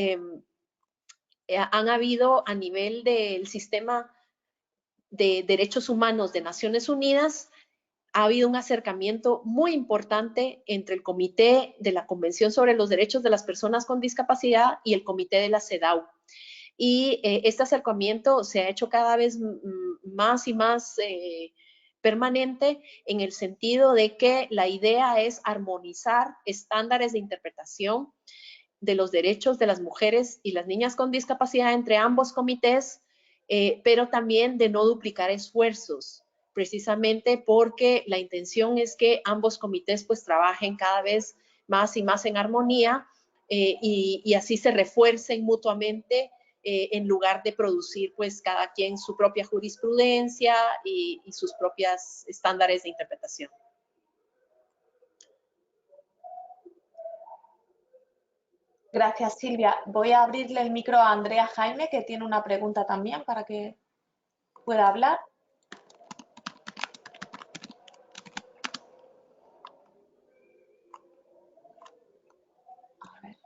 han habido a nivel del sistema de derechos humanos de Naciones Unidas, ha habido un acercamiento muy importante entre el Comité de la Convención sobre los Derechos de las Personas con Discapacidad y el Comité de la CEDAW. Y este acercamiento se ha hecho cada vez más y más permanente en el sentido de que la idea es armonizar estándares de interpretación de los derechos de las mujeres y las niñas con discapacidad entre ambos comités, pero también de no duplicar esfuerzos, precisamente porque la intención es que ambos comités pues trabajen cada vez más y más en armonía y así se refuercen mutuamente en lugar de producir pues cada quien su propia jurisprudencia y sus propios estándares de interpretación. Gracias, Silvia. Voy a abrirle el micro a Andrea Jaime, que tiene una pregunta también para que pueda hablar. A ver.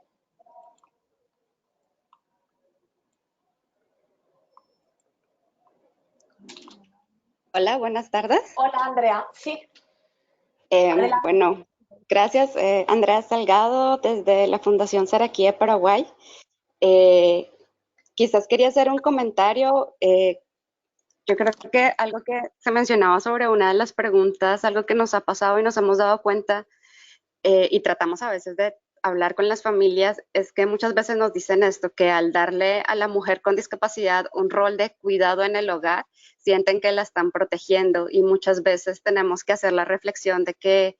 Hola, buenas tardes. Hola, Andrea. Sí. Bueno, gracias, Andrea Salgado, desde la Fundación Saraquí Paraguay. Quizás quería hacer un comentario. Yo creo que algo que se mencionaba sobre una de las preguntas, algo que nos ha pasado y nos hemos dado cuenta, y tratamos a veces de hablar con las familias, es que muchas veces nos dicen esto, que al darle a la mujer con discapacidad un rol de cuidado en el hogar, sienten que la están protegiendo, y muchas veces tenemos que hacer la reflexión de que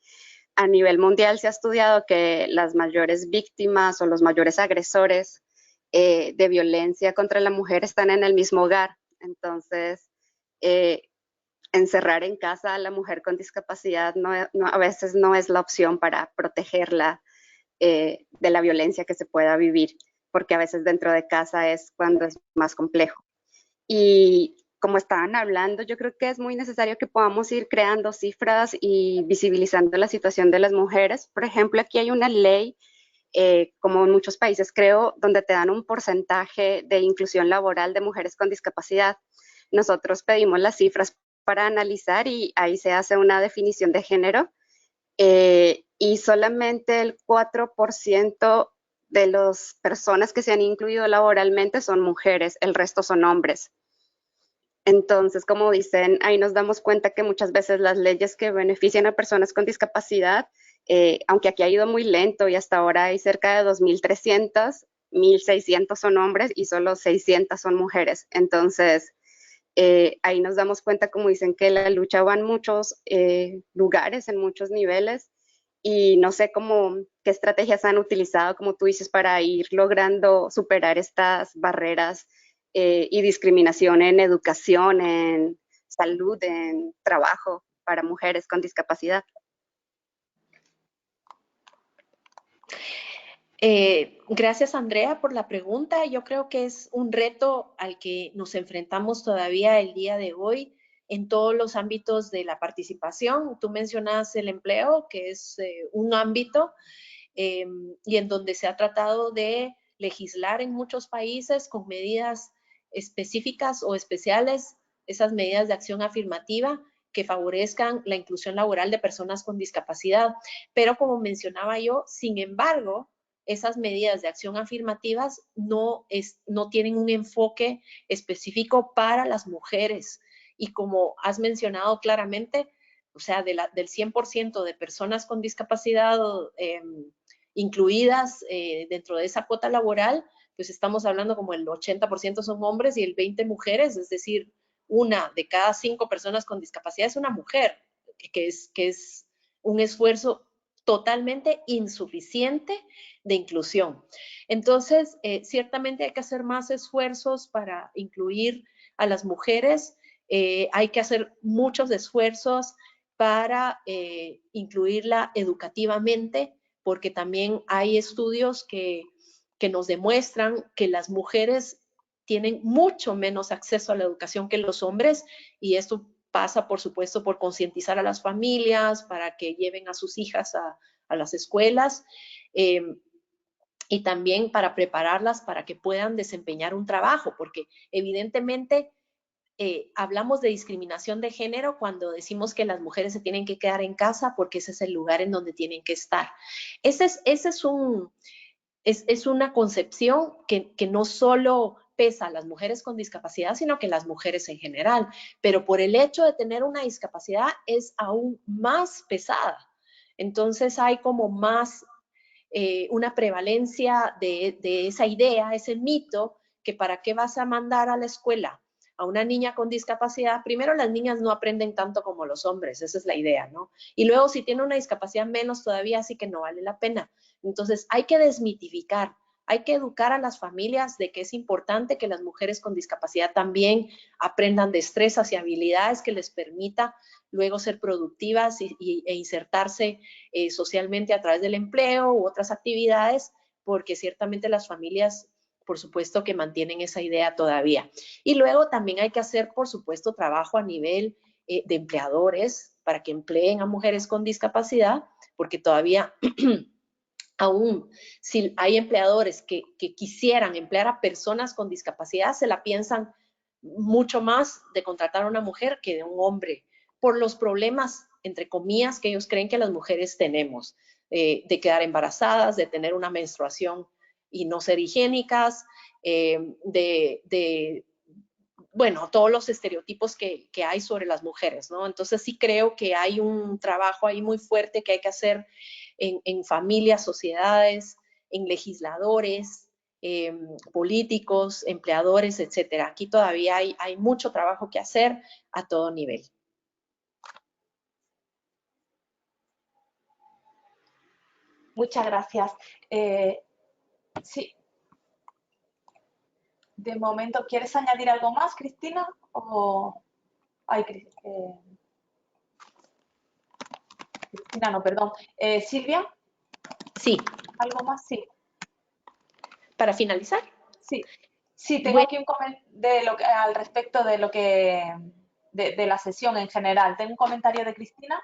a nivel mundial se ha estudiado que las mayores víctimas o los mayores agresores de violencia contra la mujer están en el mismo hogar. Entonces, encerrar en casa a la mujer con discapacidad a veces no es la opción para protegerla de la violencia que se pueda vivir, porque a veces dentro de casa es cuando es más complejo. Y como estaban hablando, yo creo que es muy necesario que podamos ir creando cifras y visibilizando la situación de las mujeres. Por ejemplo, aquí hay una ley, como en muchos países creo, donde te dan un porcentaje de inclusión laboral de mujeres con discapacidad. Nosotros pedimos las cifras para analizar y ahí se hace una definición de género, y solamente el 4% de las personas que se han incluido laboralmente son mujeres, el resto son hombres. Entonces, como dicen, ahí nos damos cuenta que muchas veces las leyes que benefician a personas con discapacidad, aunque aquí ha ido muy lento y hasta ahora hay cerca de 2.300, 1.600 son hombres y solo 600 son mujeres. Entonces, ahí nos damos cuenta, como dicen, que la lucha va en muchos lugares, en muchos niveles, y no sé qué estrategias han utilizado, como tú dices, para ir logrando superar estas barreras y discriminación en educación, en salud, en trabajo para mujeres con discapacidad. Gracias, Andrea, por la pregunta. Yo creo que es un reto al que nos enfrentamos todavía el día de hoy en todos los ámbitos de la participación. Tú mencionas el empleo, que es un ámbito y en donde se ha tratado de legislar en muchos países con medidas específicas o especiales, esas medidas de acción afirmativa que favorezcan la inclusión laboral de personas con discapacidad. Pero como mencionaba yo, sin embargo, esas medidas de acción afirmativas no tienen un enfoque específico para las mujeres. Y como has mencionado claramente, o sea, del 100% de personas con discapacidad incluidas dentro de esa cuota laboral, pues estamos hablando como el 80% son hombres y el 20% mujeres, es decir, una de cada 5 personas con discapacidad es una mujer, que es un esfuerzo totalmente insuficiente de inclusión. Entonces, ciertamente hay que hacer más esfuerzos para incluir a las mujeres, hay que hacer muchos esfuerzos para incluirla educativamente, porque también hay estudios que nos demuestran que las mujeres tienen mucho menos acceso a la educación que los hombres, y esto pasa, por supuesto, por concientizar a las familias para que lleven a sus hijas a las escuelas, y también para prepararlas para que puedan desempeñar un trabajo, porque evidentemente hablamos de discriminación de género cuando decimos que las mujeres se tienen que quedar en casa porque ese es el lugar en donde tienen que estar. Es una concepción que no solo pesa a las mujeres con discapacidad, sino que las mujeres en general. Pero por el hecho de tener una discapacidad es aún más pesada. Entonces hay como más una prevalencia de esa idea, ese mito, que para qué vas a mandar a la escuela a una niña con discapacidad. Primero, las niñas no aprenden tanto como los hombres, esa es la idea, ¿no? Y luego, si tiene una discapacidad menos todavía, así que no vale la pena. Entonces, hay que desmitificar, hay que educar a las familias de que es importante que las mujeres con discapacidad también aprendan destrezas y habilidades que les permita luego ser productivas e insertarse socialmente a través del empleo u otras actividades, porque ciertamente las familias, por supuesto, que mantienen esa idea todavía. Y luego también hay que hacer, por supuesto, trabajo a nivel de empleadores para que empleen a mujeres con discapacidad, porque todavía aún si hay empleadores que quisieran emplear a personas con discapacidad, se la piensan mucho más de contratar a una mujer que de un hombre, por los problemas, entre comillas, que ellos creen que las mujeres tenemos, de quedar embarazadas, de tener una menstruación y no ser higiénicas, bueno, todos los estereotipos que hay sobre las mujeres, ¿no? Entonces sí creo que hay un trabajo ahí muy fuerte que hay que hacer en familias, sociedades, en legisladores, políticos, empleadores, etcétera. Aquí todavía hay mucho trabajo que hacer a todo nivel. Muchas gracias. Sí. De momento, ¿quieres añadir algo más, Cristina? O... Ay, Cristina, no, perdón. Silvia. Sí. ¿Algo más? Sí. ¿Para finalizar? Sí. Sí, tengo aquí un comentario al respecto de lo que de la sesión en general. Tengo un comentario de Cristina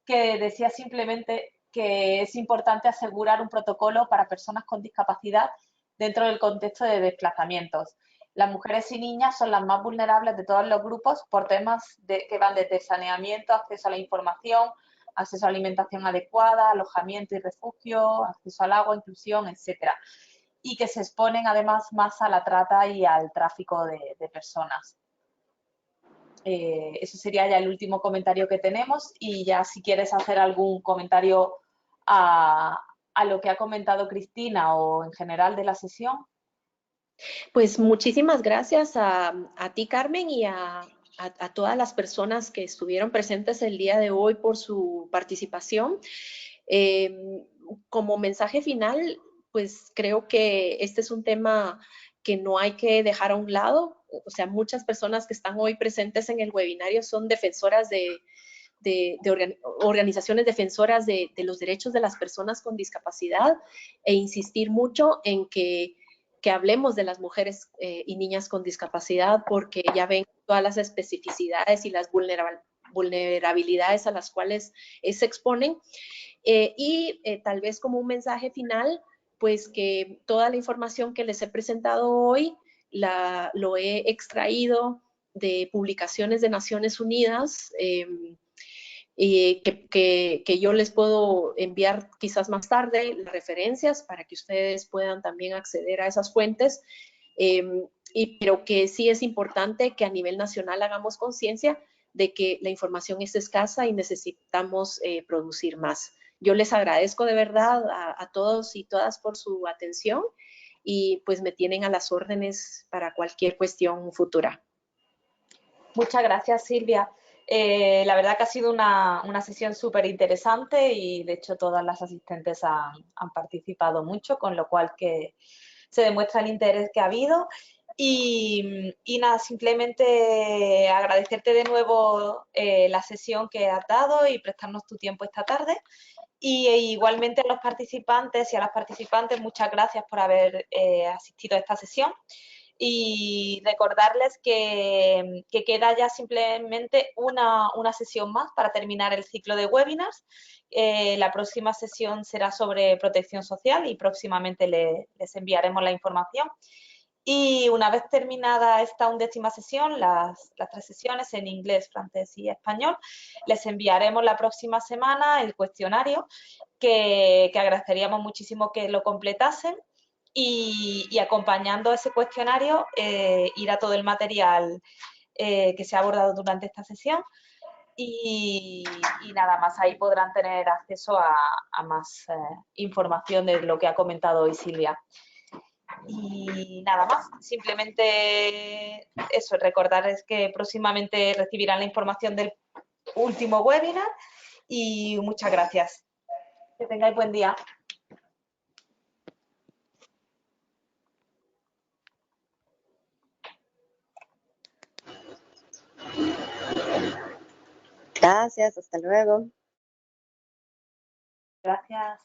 que decía simplemente que es importante asegurar un protocolo para personas con discapacidad dentro del contexto de desplazamientos. Las mujeres y niñas son las más vulnerables de todos los grupos por temas que van desde saneamiento, acceso a la información, acceso a alimentación adecuada, alojamiento y refugio, acceso al agua, inclusión, etcétera. Y que se exponen además más a la trata y al tráfico de personas. Eso sería ya el último comentario que tenemos, y ya si quieres hacer algún comentario a lo que ha comentado Cristina o en general de la sesión. Pues muchísimas gracias a ti, Carmen, y a todas las personas que estuvieron presentes el día de hoy por su participación. Como mensaje final, pues creo que este es un tema que no hay que dejar a un lado. O sea, muchas personas que están hoy presentes en el webinario son defensoras de organizaciones defensoras de los derechos de las personas con discapacidad, e insistir mucho en que hablemos de las mujeres y niñas con discapacidad, porque ya ven todas las especificidades y las vulnerabilidades a las cuales se exponen. Y tal vez como un mensaje final, pues que toda la información que les he presentado hoy lo he extraído de publicaciones de Naciones Unidas, que yo les puedo enviar quizás más tarde las referencias para que ustedes puedan también acceder a esas fuentes, pero que sí es importante que a nivel nacional hagamos conciencia de que la información es escasa y necesitamos producir más. Yo les agradezco de verdad a todos y todas por su atención, y pues me tienen a las órdenes para cualquier cuestión futura. Muchas gracias, Silvia. La verdad que ha sido una sesión súper interesante, y de hecho todas las asistentes han participado mucho, con lo cual que se demuestra el interés que ha habido. Y nada, simplemente agradecerte de nuevo la sesión que has dado y prestarnos tu tiempo esta tarde. Y igualmente a los participantes y a las participantes, muchas gracias por haber asistido a esta sesión. Y recordarles que queda ya simplemente una sesión más para terminar el ciclo de webinars. La próxima sesión será sobre protección social y próximamente les enviaremos la información. Y una vez terminada esta 11ª sesión, las 3 sesiones en inglés, francés y español, les enviaremos la próxima semana el cuestionario que agradeceríamos muchísimo que lo completasen y acompañando ese cuestionario irá todo el material que se ha abordado durante esta sesión y nada más, ahí podrán tener acceso a más información de lo que ha comentado hoy Silvia. Y nada más, simplemente eso, recordarles que próximamente recibirán la información del último webinar y muchas gracias. Que tengáis buen día. Gracias, hasta luego. Gracias.